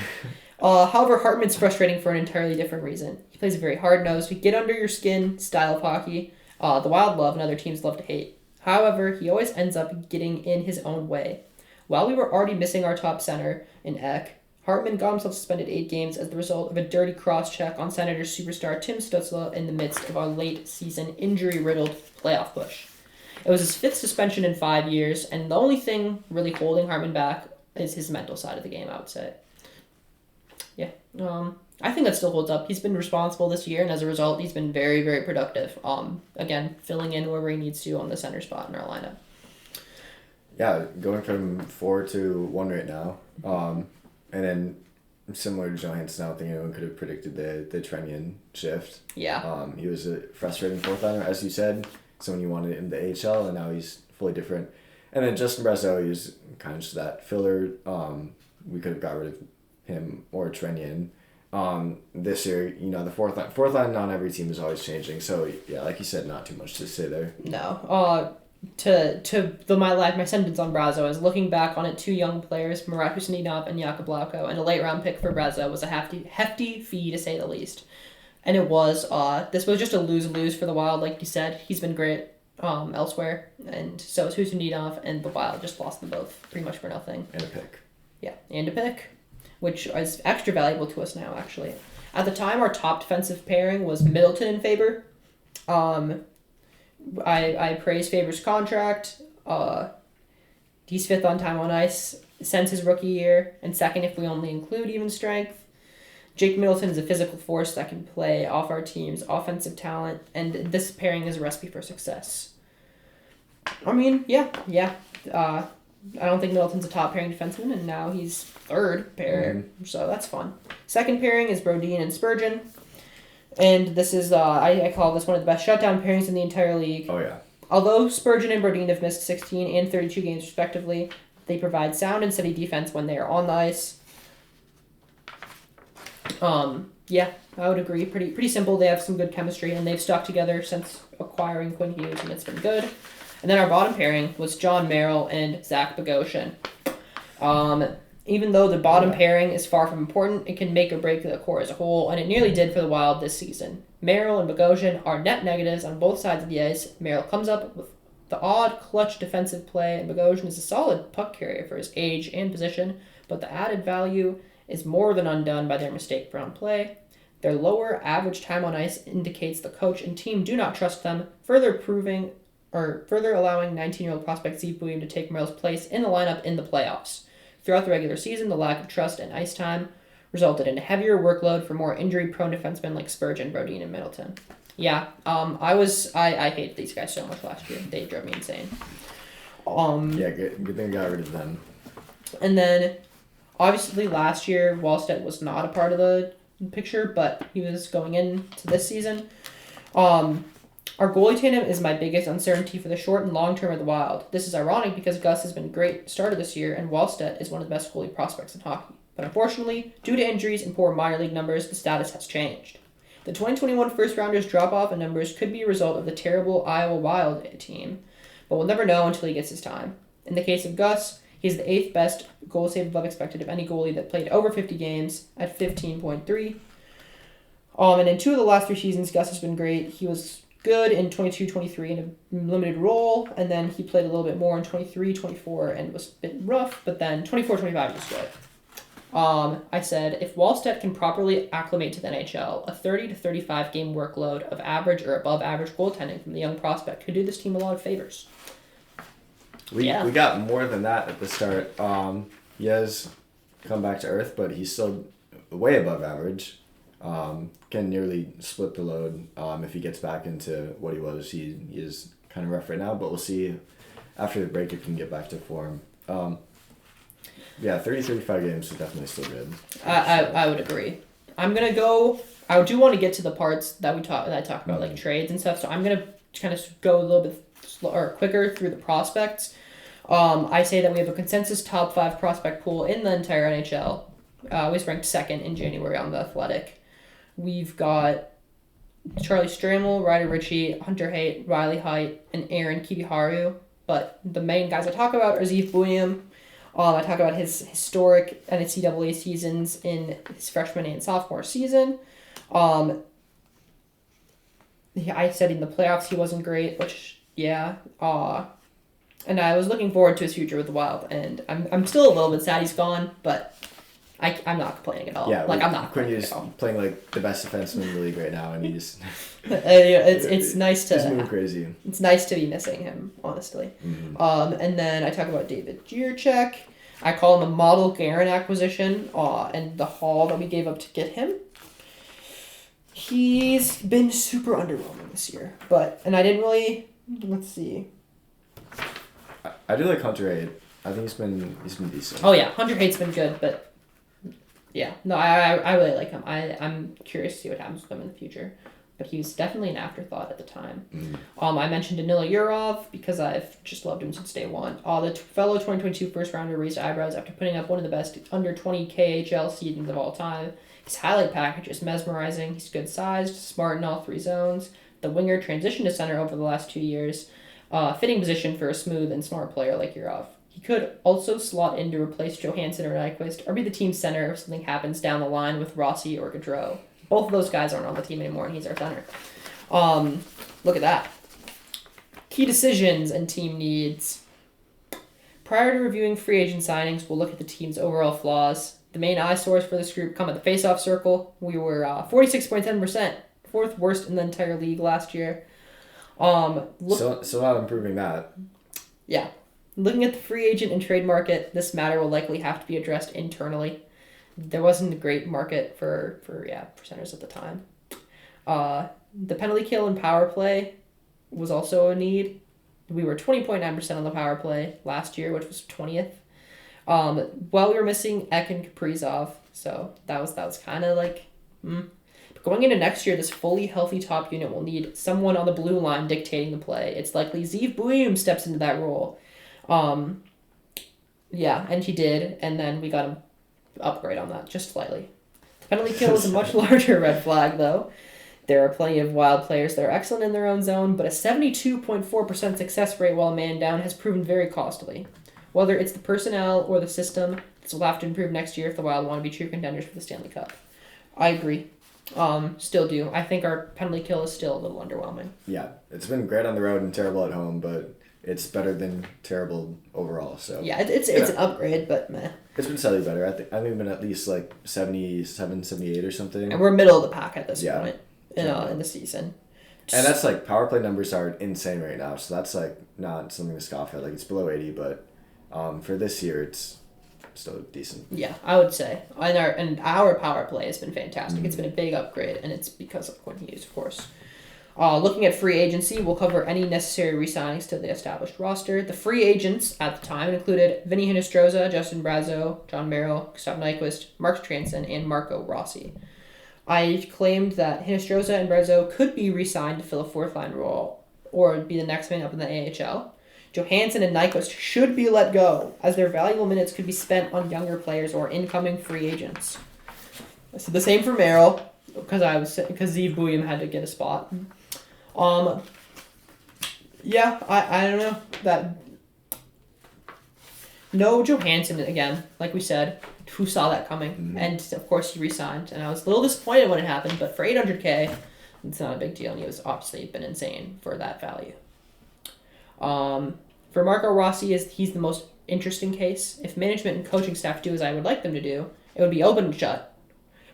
Speaker 2: However, Hartman's frustrating for an entirely different reason. He plays a very hard-nosed, get-under-your-skin style of hockey. The Wild love and other teams love to hate. However, he always ends up getting in his own way. While we were already missing our top center in Ek, Hartman got himself suspended 8 games as the result of a dirty cross-check on Senators superstar Tim Stützle in the midst of our late-season injury-riddled playoff push. It was his 5th suspension in 5 years, and the only thing really holding Hartman back is his mental side of the game, I would say. Yeah, I think that still holds up. He's been responsible this year, and as a result, he's been very, very productive. Again, filling in wherever he needs to on the center spot in our lineup.
Speaker 1: Yeah, going from 4 to 1 right now. And then similar to Johansson, I don't think anyone could have predicted the Trennian shift.
Speaker 2: Yeah.
Speaker 1: He was a frustrating fourth liner, as you said, someone you wanted in the AHL, and now he's fully different. And then Justin Brazeau, he's kind of just that filler. We could have got rid of him or Trennian. This year, the fourth line on every team is always changing. So yeah, like you said, not too much to say there.
Speaker 2: No. My sentence on Brazeau is looking back on it, 2 young players, Marat Huseninov and Jakub Lauko, and a late round pick for Brazeau was a hefty fee to say the least. And it was, this was just a lose-lose for the Wild, like you said. He's been great elsewhere, and so is Huseninov, and the Wild just lost them both pretty much for nothing.
Speaker 1: And a pick.
Speaker 2: Yeah, and a pick, which is extra valuable to us now, actually. At the time, our top defensive pairing was Middleton and Faber. I praise Faber's contract. He's 5th on time on ice since his rookie year, and 2nd if we only include even strength. Jake Middleton is a physical force that can play off our team's offensive talent, and this pairing is a recipe for success. I mean, yeah. I don't think Middleton's a top pairing defenseman, and now he's 3rd pair, so that's fun. 2nd pairing is Brodin and Spurgeon. And this is, I call this one of the best shutdown pairings in the entire league.
Speaker 1: Oh, yeah.
Speaker 2: Although Spurgeon and Brodin have missed 16 and 32 games respectively, they provide sound and steady defense when they are on the ice. Yeah, I would agree. Pretty simple. They have some good chemistry, and they've stuck together since acquiring Quinn Hughes, and it's been good. And then our bottom pairing was John Merrill and Zach Bogosian. Even though the bottom pairing is far from important, it can make or break the core as a whole, and it nearly did for the Wild this season. Merrill and Bogosian are net negatives on both sides of the ice. Merrill comes up with the odd clutch defensive play, and Bogosian is a solid puck carrier for his age and position, but the added value is more than undone by their mistake-prone play. Their lower average time on ice indicates the coach and team do not trust them, further allowing 19-year-old prospect Steve William to take Merrill's place in the lineup in the playoffs. Throughout the regular season, the lack of trust and ice time resulted in a heavier workload for more injury-prone defensemen like Spurgeon, Brodin, and Middleton. Yeah, I hated these guys so much last year. They drove me insane.
Speaker 1: Yeah, good thing I got rid of them.
Speaker 2: And then, obviously, last year, Wallstedt was not a part of the picture, but he was going into this season. Our goalie tandem is my biggest uncertainty for the short and long term of the Wild. This is ironic because Gus has been a great starter this year, and Wallstedt is one of the best goalie prospects in hockey. But unfortunately, due to injuries and poor minor league numbers, the status has changed. The 2021 first-rounders drop-off in numbers could be a result of the terrible Iowa Wild team, but we'll never know until he gets his time. In the case of Gus, he's the 8th best goal save above expected of any goalie that played over 50 games at 15.3. And in 2 of the last 3 seasons, Gus has been great. He was good in 22-23 in a limited role, and then he played a little bit more in 23-24 and was a bit rough, but then 24-25 was good. I said, if Wallstedt can properly acclimate to the NHL, a 30 to 35 game workload of average or above average goaltending from the young prospect could do this team a lot of favors.
Speaker 1: We got more than that at the start. He has come back to earth, but he's still way above average. Can nearly split the load if he gets back into what he was. He is kind of rough right now, but we'll see after the break if he can get back to form. 30-35 games is definitely still good.
Speaker 2: I would agree. I do want to get to the parts that I talk about, like trades and stuff, so I'm going to kind of go a little bit quicker through the prospects. I say that we have a consensus top 5 prospect pool in the entire NHL. We was ranked second in January on The Athletic. We've got Charlie Stramel, Ryder Ritchie, Hunter Haight, Riley Height, and Aaron Kiviharu. But the main guys I talk about are Zeev Buium. I talk about his historic NCAA seasons in his freshman and sophomore season. I said in the playoffs he wasn't great, which, yeah. And I was looking forward to his future with the Wild, and I'm still a little bit sad he's gone, but I'm not complaining at all.
Speaker 1: Yeah,
Speaker 2: I'm not complaining
Speaker 1: at all. Playing like the best defenseman in the league right now, and he just
Speaker 2: it's nice to
Speaker 1: he's moving crazy.
Speaker 2: It's nice to be missing him, honestly.
Speaker 1: Mm-hmm.
Speaker 2: And then I talk about David Jiricek. I call him a model Guerin acquisition, and the haul that we gave up to get him. He's been super underwhelming this year, and I didn't really. Let's see.
Speaker 1: I do like Hunter Haight. I think he's been decent.
Speaker 2: Oh yeah, Hunter Haight's been good, but yeah, no, I really like him. I'm curious to see what happens with him in the future, but he was definitely an afterthought at the time. I mentioned Danila Yurov because I've just loved him since day one. The fellow 2022 first rounder raised eyebrows after putting up one of the best under 20 KHL seasons of all time. His highlight package is mesmerizing. He's good sized, smart in all 3 zones. The winger transitioned to center over the last 2 years. Fitting position for a smooth and smart player like Yurov. He could also slot in to replace Johansson or Nyquist, or be the team center if something happens down the line with Rossi or Gaudreau. Both of those guys aren't on the team anymore, and he's our center. Look at that. Key decisions and team needs. Prior to reviewing free agent signings, we'll look at the team's overall flaws. The main eyesores for this group come at the face-off circle. We were 46.7%, 4th worst in the entire league last year.
Speaker 1: So not improving that.
Speaker 2: Yeah. Looking at the free agent and trade market, this matter will likely have to be addressed internally. There wasn't a great market for centers at the time. The penalty kill and power play was also a need. We were 20.9% on the power play last year, which was 20th. While we were missing Ek and Kaprizov, so that was kind of like, But going into next year, this fully healthy top unit will need someone on the blue line dictating the play. It's likely Zeev Buium steps into that role. Yeah, and he did, and then we got him upgrade on that just slightly. The penalty kill is a much larger red flag, though. There are plenty of Wild players that are excellent in their own zone, but a 72.4% success rate while man down has proven very costly. Whether it's the personnel or the system, this will have to improve next year if the Wild want to be true contenders for the Stanley Cup. I agree. Still do. I think our penalty kill is still a little underwhelming.
Speaker 1: Yeah, it's been great on the road and terrible at home, but it's better than terrible overall. So
Speaker 2: yeah, it's an upgrade, but meh.
Speaker 1: It's been slightly better. I think we've been at least like 77, 78 or something.
Speaker 2: And we're middle of the pack at this point in the season.
Speaker 1: And that's like power play numbers are insane right now, so that's like not something to scoff at. Like it's below 80, but for this year it's still decent.
Speaker 2: Yeah, I would say. And our power play has been fantastic. It's been a big upgrade, and it's because of Quinn Hughes, of course. Looking at free agency, we'll cover any necessary re-signings to the established roster. The free agents at the time included Vinny Hinostroza, Justin Brazeau, John Merrill, Gustav Nyquist, Mark Transon, and Marco Rossi. I claimed that Hinostroza and Brazeau could be re-signed to fill a 4th-line role or be the next man up in the AHL. Johansson and Nyquist should be let go, as their valuable minutes could be spent on younger players or incoming free agents. I said the same for Merrill, because Zeev Buium had to get a spot. Yeah, I don't know that. No Johansson again, like we said. Who saw that coming? And of course he re-signed, and I was a little disappointed when it happened. But for $800K, it's not a big deal, and he was obviously been insane for that value. For Marco Rossi, he's the most interesting case. If management and coaching staff do as I would like them to do, it would be open and shut.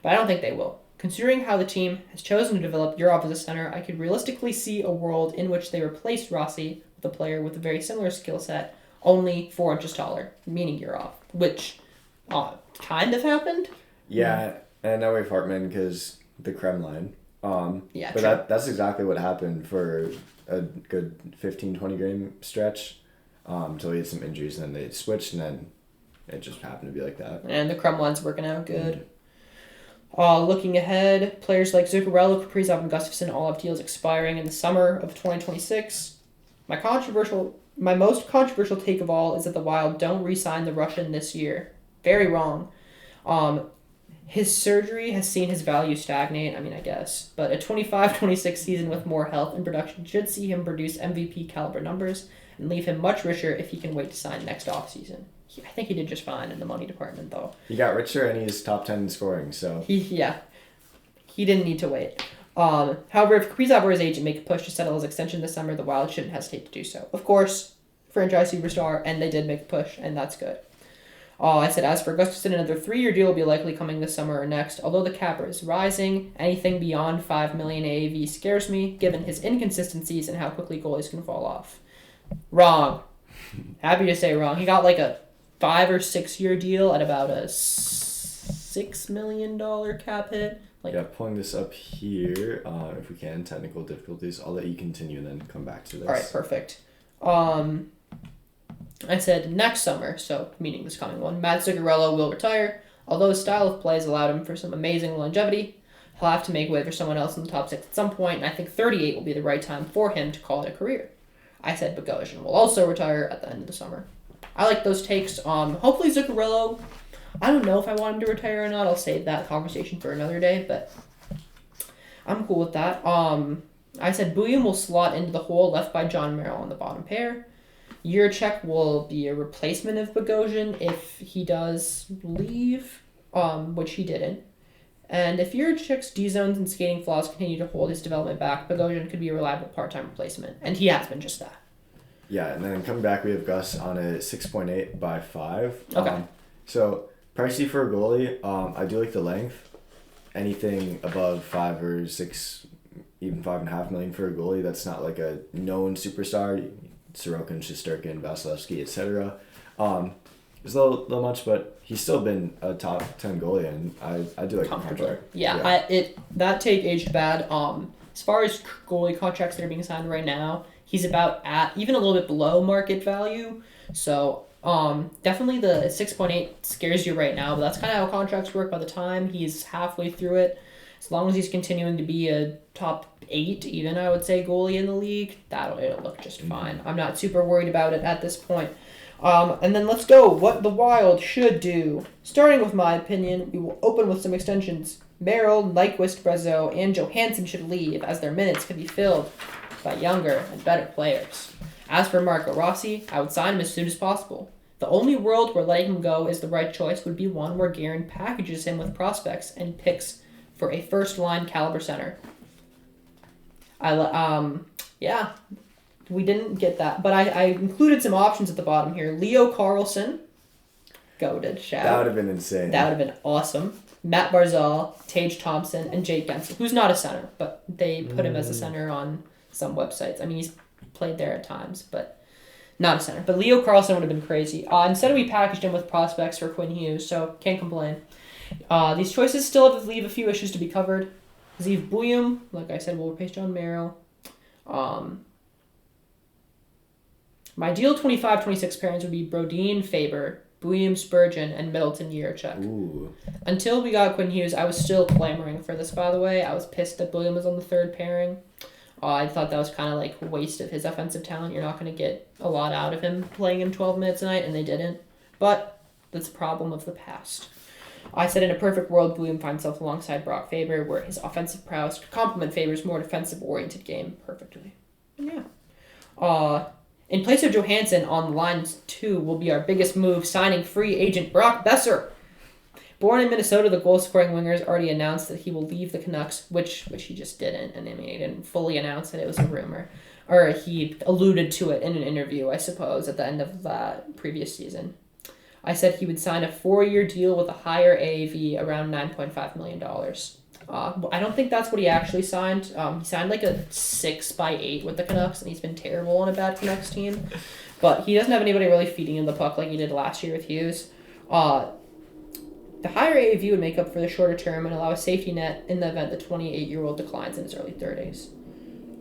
Speaker 2: But I don't think they will. Considering how the team has chosen to develop Yurov as a center, I could realistically see a world in which they replace Rossi with a player with a very similar skill set, only 4 inches taller, meaning Yurov, which kind of happened.
Speaker 1: Yeah, and now we have Hartman because the Kremlin.
Speaker 2: Yeah,
Speaker 1: but that's exactly what happened for a good 15-20 game stretch until he had some injuries, and then they switched, and then it just happened to be like that.
Speaker 2: And the Kremlin's working out good. Looking ahead, players like Zuccarello, Kaprizov, and Gustafsson all have deals expiring in the summer of 2026. My most controversial take of all is that the Wild don't re-sign the Russian this year. Very wrong. His surgery has seen his value stagnate, I guess. But a 25-26 season with more health and production should see him produce MVP caliber numbers and leave him much richer if he can wait to sign next offseason. I think he did just fine in the money department, though.
Speaker 1: He got richer and he's top 10 in scoring, so...
Speaker 2: He didn't need to wait. However, if Kaprizov or his agent make a push to settle his extension this summer, the Wild shouldn't hesitate to do so. Of course, franchise superstar, and they did make a push, and that's good. I said, as for Gustafsson, another 3-year deal will be likely coming this summer or next. Although the cap is rising, anything beyond $5 million AAV scares me, given his inconsistencies and how quickly goalies can fall off. Wrong. Happy to say wrong. He got like a 5 or 6 year deal at about a $6 million cap hit.
Speaker 1: Pulling this up here, if we can, technical difficulties. I'll let you continue and then come back to this.
Speaker 2: All right, perfect. I said next summer, so meaning this coming one, Matt Zuccarello will retire. Although his style of play has allowed him for some amazing longevity, he'll have to make way for someone else in the top 6 at some point, and I think 38 will be the right time for him to call it a career. I said Bogosian will also retire at the end of the summer. I like those takes. Hopefully Zuccarello, I don't know if I want him to retire or not. I'll save that conversation for another day, but I'm cool with that. I said Buium will slot into the hole left by John Merrill on the bottom pair. Juracek will be a replacement of Bogosian if he does leave, which he didn't. And if Juracek's D-zones and skating flaws continue to hold his development back, Bogosian could be a reliable part-time replacement, and he has been just that.
Speaker 1: Yeah, and then coming back, we have Gus on a 6.8 by 5.
Speaker 2: Okay.
Speaker 1: So pricey for a goalie. I do like the length. Anything above 5 or 6, even 5.5 million for a goalie that's not like a known superstar. Sorokin, Shesterkin, Vasilevsky, etc. It's a little much, but he's still been a top 10 goalie, and I do like the contract.
Speaker 2: Yeah. That take aged bad. As far as goalie contracts that are being signed right now, he's about at even a little bit below market value. So definitely the 6.8 scares you right now, but that's kind of how contracts work. By the time he's halfway through it, as long as he's continuing to be a top 8, even I would say, goalie in the league, it'll look just fine. I'm not super worried about it at this point. And then let's go. What the Wild should do. Starting with my opinion, we will open with some extensions. Merrill, Nyquist, Brazeau, and Johansson should leave, as their minutes can be filled by younger and better players. As for Marco Rossi, I would sign him as soon as possible. The only world where letting him go is the right choice would be one where Guerin packages him with prospects and picks for a first-line caliber center. We didn't get that, but I included some options at the bottom here. Leo Carlson, goated, shout.
Speaker 1: That would have been insane.
Speaker 2: That would have been awesome. Matt Barzal, Tage Thompson, and Jake Gensel, who's not a center, but they put him as a center on some websites. He's played there at times, but not a center. But Leo Carlson would have been crazy. Instead, we packaged him with prospects for Quinn Hughes, so can't complain. These choices still leave a few issues to be covered. Zeev Buium, like I said, will replace John Merrill. My ideal 25-26 pairings would be Brodin, Faber, Buium, Spurgeon, and Middleton, Juracek.
Speaker 1: Ooh.
Speaker 2: Until we got Quinn Hughes, I was still clamoring for this, by the way. I was pissed that Buium was on the third pairing. I thought that was kind of like a waste of his offensive talent. You're not going to get a lot out of him playing him 12 minutes a night, and they didn't. But that's a problem of the past. I said in a perfect world, Buium finds himself alongside Brock Faber, where his offensive prowess could complement Faber's more defensive-oriented game perfectly. Yeah. In place of Johansson on lines 2 will be our biggest move, signing free agent Brock Besser. Born in Minnesota, the goal-scoring winger has already announced that he will leave the Canucks, which he just didn't, and he didn't fully announce that it was a rumor. Or he alluded to it in an interview, I suppose, at the end of that previous season. I said he would sign a 4-year deal with a higher AAV, around $9.5 million. I don't think that's what he actually signed. He signed like a 6x8 with the Canucks, and he's been terrible on a bad Canucks team. But he doesn't have anybody really feeding him the puck like he did last year with Hughes. The higher AAV would make up for the shorter term and allow a safety net in the event the 28-year-old declines in his early 30s.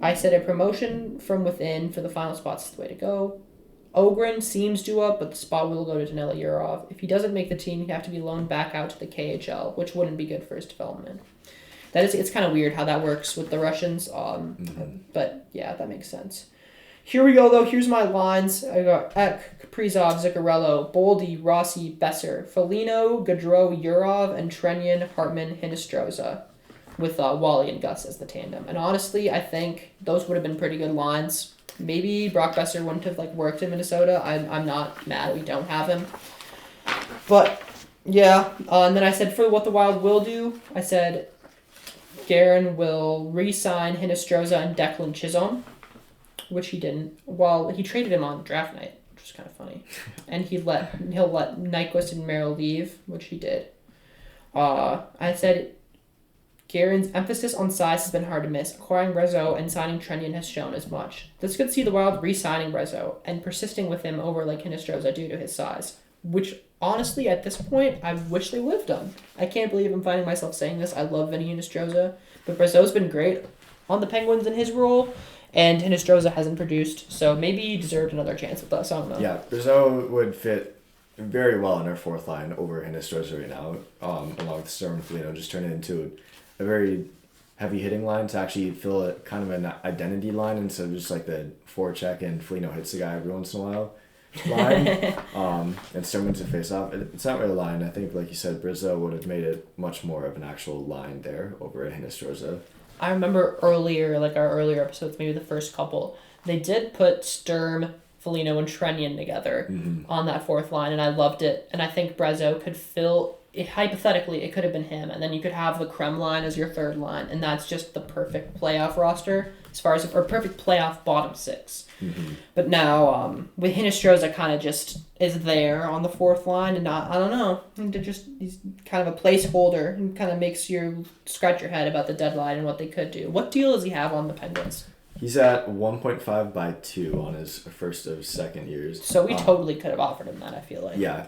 Speaker 2: I said a promotion from within for the final spots is the way to go. Ogren seems due up, but the spot will go to Danila Yurov. If he doesn't make the team, he'd have to be loaned back out to the KHL, which wouldn't be good for his development. It's kind of weird how that works with the Russians, but yeah, that makes sense. Here we go, though. Here's my lines. I got Ek, Kaprizov, Zuccarello, Boldy, Rossi, Besser, Foligno, Gaudreau, Yurov, and Trenyan, Hartman, Hinestroza, with Wally and Gus as the tandem. And honestly, I think those would have been pretty good lines. Maybe Brock Besser wouldn't have worked in Minnesota. I'm not mad we don't have him. But, yeah. And then I said for what the Wild will do, I said Guerin will re-sign Hinestroza and Declan Chisholm, which he didn't. Well, he traded him on draft night, which is kind of funny. And he'll let Nyquist and Merrill leave, which he did. I said Guerin's emphasis on size has been hard to miss. Acquiring Rezo and signing Trenyan has shown as much. This could see the Wild re-signing Rezo and persisting with him over Hinestroza due to his size, which honestly, at this point, I wish they would have done. I can't believe I'm finding myself saying this. I love Vinny Hinestroza, but Rezo's been great on the Penguins in his role. And Hinestroza hasn't produced, so maybe he deserved another chance with us. I don't know.
Speaker 1: Yeah, Brazeau would fit very well in our fourth line over Hinestroza right now, along with Storm and Foligno, just turn it into a very heavy hitting line to actually fill a kind of an identity line instead of just the forecheck and Foligno hits the guy every once in a while line. And Storm to face off. It's not really a line. I think, like you said, Brazeau would have made it much more of an actual line there over Hinestroza.
Speaker 2: I remember earlier, our earlier episodes, maybe the first couple, they did put Sturm, Foligno, and Trenyan together on that fourth line, and I loved it. And I think Brazeau could fill, hypothetically, it could have been him, and then you could have the Krem line as your third line, and that's just the perfect playoff roster, or perfect playoff bottom six. But now, with Hinestroza kind of just is there on the fourth line, and I don't know, he's kind of a placeholder, and kind of makes you scratch your head about the deadline and what they could do. What deal does he have on the Penguins?
Speaker 1: He's at 1.5 by 2 on his first of second years.
Speaker 2: So we totally could have offered him that, I feel like.
Speaker 1: Yeah.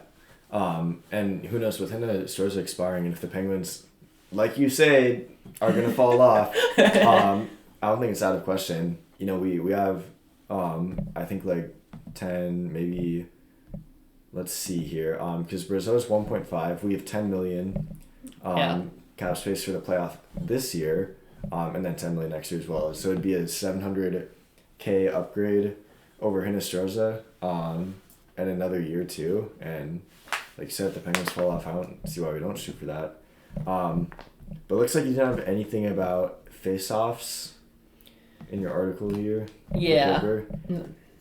Speaker 1: And who knows, with Hinestroza expiring, and if the Penguins, like you say, are going to fall off, I don't think it's out of question. We have, I think 10, maybe, let's see here, because Brazeau's 1.5, we have 10 million cap space for the playoff this year, and then 10 million next year as well. So it'd be a $700K upgrade over Hinestroza, and another year too. And like you said, if the Penguins fall off, I don't see why we don't shoot for that. But it looks like you didn't have anything about face-offs in your article here.
Speaker 2: Yeah.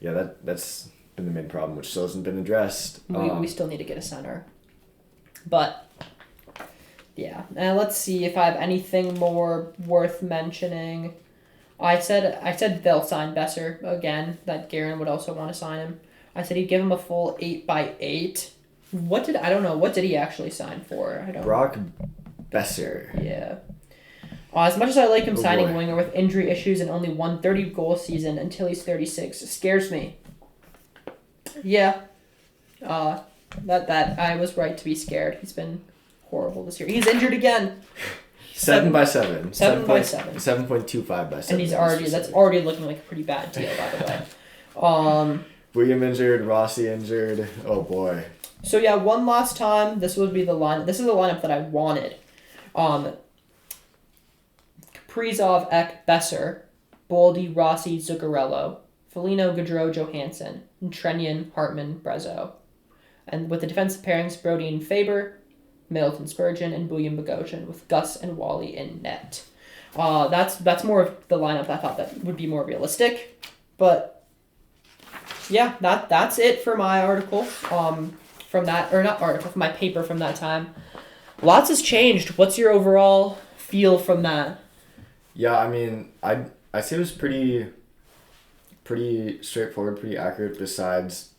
Speaker 1: Yeah, that's been the main problem, which still hasn't been addressed.
Speaker 2: We still need to get a center. But, yeah. Let's see if I have anything more worth mentioning. I said they'll sign Besser again, that Guerin would also want to sign him. I said he'd give him a full 8x8. What did he actually sign for?
Speaker 1: Brock Besser.
Speaker 2: Yeah. As much as I like him signing a winger with injury issues and only one 30-goal season until he's 36, it scares me. Yeah. That I was right to be scared. He's been horrible this year. He's injured again.
Speaker 1: 7 by 7.
Speaker 2: 7 by 7.
Speaker 1: 7.25 by 7.
Speaker 2: And that's already looking like a pretty bad deal, by the way.
Speaker 1: William injured, Rossi injured. Oh boy.
Speaker 2: So yeah, one last time. This would be the line. This is the lineup that I wanted. Kaprizov, Ek, Besser, Boldy, Rossi, Zuccarello, Foligno, Gaudreau, Johansson, and Trenyan, Hartman, Brazeau. And with the defensive pairings, Brody and Faber, Middleton Spurgeon, and William Bogosian, with Gus and Wally in net. That's more of the lineup I thought that would be more realistic. But yeah, that's it for my article. From my paper from that time. Lots has changed. What's your overall feel from that?
Speaker 1: Yeah, I mean, I say it was pretty straightforward, pretty accurate. Besides,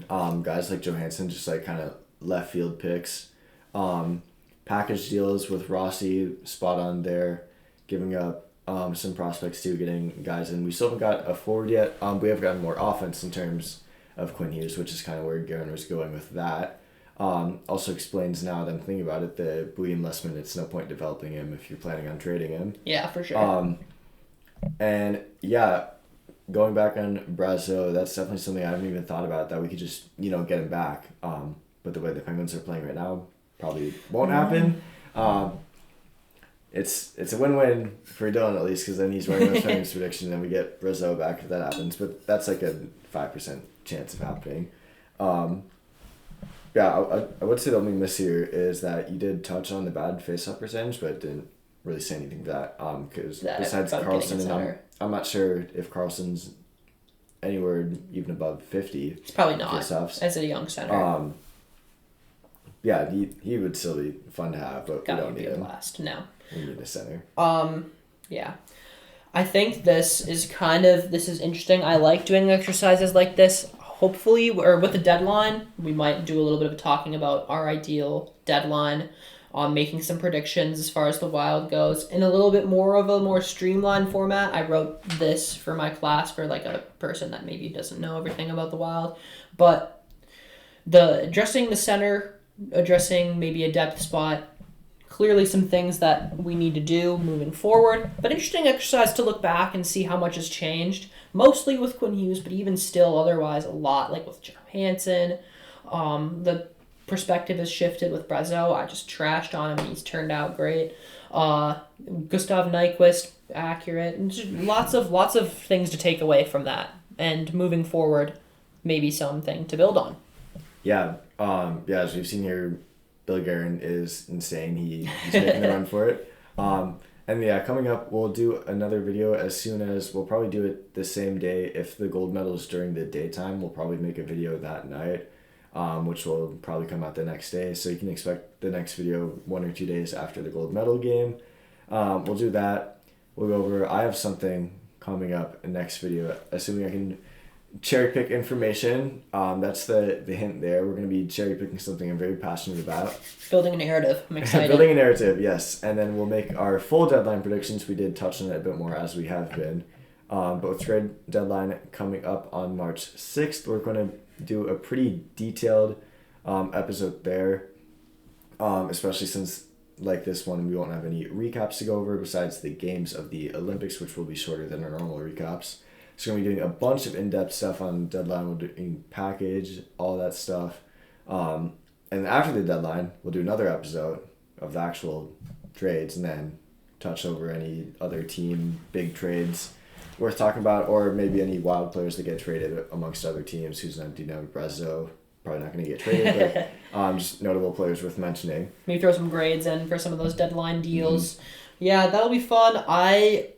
Speaker 1: guys like Johansson, just kind of left field picks. Package deals with Rossi, spot on there, giving up some prospects too, getting guys in. We still haven't got a forward yet. We have gotten more offense in terms of Quinn Hughes, which is kind of where Guerin was going with that. Also explains now that I'm thinking about it, the William Lessman, it's no point developing him if you're planning on trading him.
Speaker 2: Yeah, for sure.
Speaker 1: And yeah, going back on Brazeau, that's definitely something I haven't even thought about, that we could just, get him back. But the way the Penguins are playing right now probably won't happen. it's a win-win for Dylan at least, because then he's running the Flames prediction, and we get Rizzo back if that happens. But that's like a 5% chance of happening. Yeah, I would say the only miss here is that you did touch on the bad face-off percentage, but didn't really say anything to that. Because besides Carlson, and I'm not sure if Carlson's anywhere even above 50.
Speaker 2: It's probably not
Speaker 1: face-offs.
Speaker 2: as a young center.
Speaker 1: Yeah, he would still be fun to have, but we don't need him.
Speaker 2: Blast. No.
Speaker 1: We need a center.
Speaker 2: Yeah. I think this is interesting. I like doing exercises like this. Hopefully, or with the deadline, we might do a little bit of talking about our ideal deadline, making some predictions as far as the Wild goes, in a little bit more of a more streamlined format. I wrote this for my class for like a person that maybe doesn't know everything about the Wild, but addressing the center, addressing maybe a depth spot, clearly some things that we need to do moving forward, but interesting exercise to look back and see how much has changed, mostly with Quinn Hughes, but even still otherwise a lot, like with Johansson. The perspective has shifted with Brazeau. I just trashed on him and he's turned out great. Gustav Nyquist, accurate, and just lots of things to take away from that, and moving forward, maybe something to build on.
Speaker 1: Yeah, as we've seen here, Bill Guerin is insane. He's making the run for it. And yeah, coming up, we'll do another video as soon as, we'll probably do it the same day. If the gold medal is during the daytime, we'll probably make a video that night, which will probably come out the next day. So you can expect the next video 1 or 2 days after the gold medal game. We'll do that. We'll go over, I have something coming up in the next video, assuming I can cherry pick information. That's the hint there. We're going to be cherry picking something I'm very passionate about.
Speaker 2: Building a narrative. I'm excited.
Speaker 1: Building a narrative, yes. And then we'll make our full deadline predictions. We did touch on it a bit more as we have been. But with trade deadline coming up on March 6th, we're going to do a pretty detailed episode there. Especially since, like this one, we won't have any recaps to go over besides the games of the Olympics, which will be shorter than our normal recaps. So we're going to be doing a bunch of in-depth stuff on deadline. We'll do package, all that stuff. And after the deadline, we'll do another episode of the actual trades and then touch over any other team big trades worth talking about, or maybe any Wild players that get traded amongst other teams. Who's not, Brazeau, probably not going to get traded, but just notable players worth mentioning.
Speaker 2: Maybe throw some grades in for some of those deadline deals. Mm-hmm. Yeah, that'll be fun. I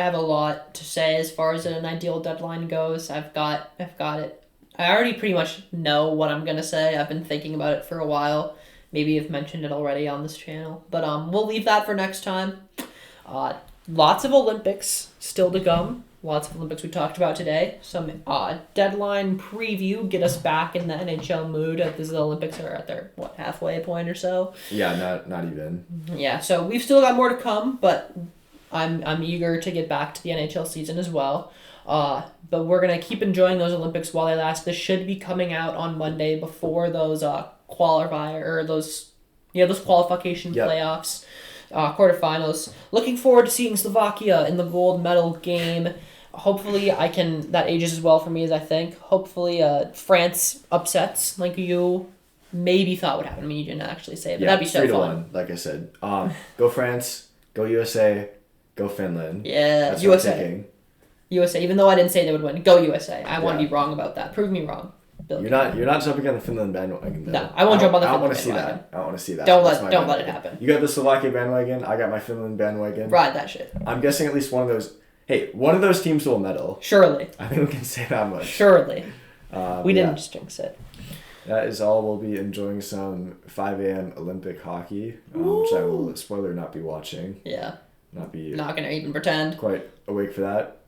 Speaker 2: have a lot to say as far as an ideal deadline goes. I've got it. I already pretty much know what I'm going to say. I've been thinking about it for a while. Maybe I've mentioned it already on this channel. But we'll leave that for next time. Lots of Olympics still to come. Lots of Olympics we talked about today. Some deadline preview. Get us back in the NHL mood. As the Olympics are at their, halfway point or so?
Speaker 1: Yeah, not even.
Speaker 2: Yeah, so we've still got more to come, but I'm eager to get back to the NHL season as well. But we're going to keep enjoying those Olympics while they last. This should be coming out on Monday before those those qualification playoffs, quarterfinals. Looking forward to seeing Slovakia in the gold medal game. Hopefully that ages as well for me as I think. Hopefully France upsets like you maybe thought would happen. I mean, you didn't actually say it, but that'd be so fun.
Speaker 1: 3-1, like I said. Go France, go USA, go Finland.
Speaker 2: Yeah,
Speaker 1: that's
Speaker 2: USA. USA, even though I didn't say they would win. Go USA. I want to be wrong about that. Prove me wrong.
Speaker 1: You're not jumping on the Finland bandwagon, though.
Speaker 2: No, I won't jump on the Finland bandwagon.
Speaker 1: I don't want to see that.
Speaker 2: Don't let it happen.
Speaker 1: You got the Slovakia bandwagon. I got my Finland bandwagon.
Speaker 2: Ride that shit.
Speaker 1: I'm guessing at least one of those teams will medal.
Speaker 2: Surely.
Speaker 1: I think we can say that much.
Speaker 2: Surely. We didn't just jinx it.
Speaker 1: That is all. We'll be enjoying some 5 a.m. Olympic hockey, which I will, spoiler, not be watching.
Speaker 2: Yeah.
Speaker 1: Not
Speaker 2: going to even pretend.
Speaker 1: Quite awake for that.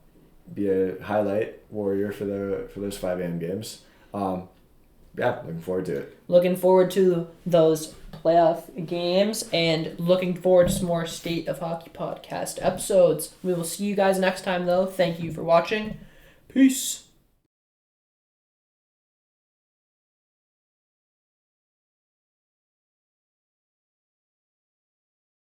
Speaker 1: Be a highlight warrior for those 5 a.m. games. Looking forward to it.
Speaker 2: Looking forward to those playoff games and looking forward to some more State of Hockey podcast episodes. We will see you guys next time, though. Thank you for watching. Peace.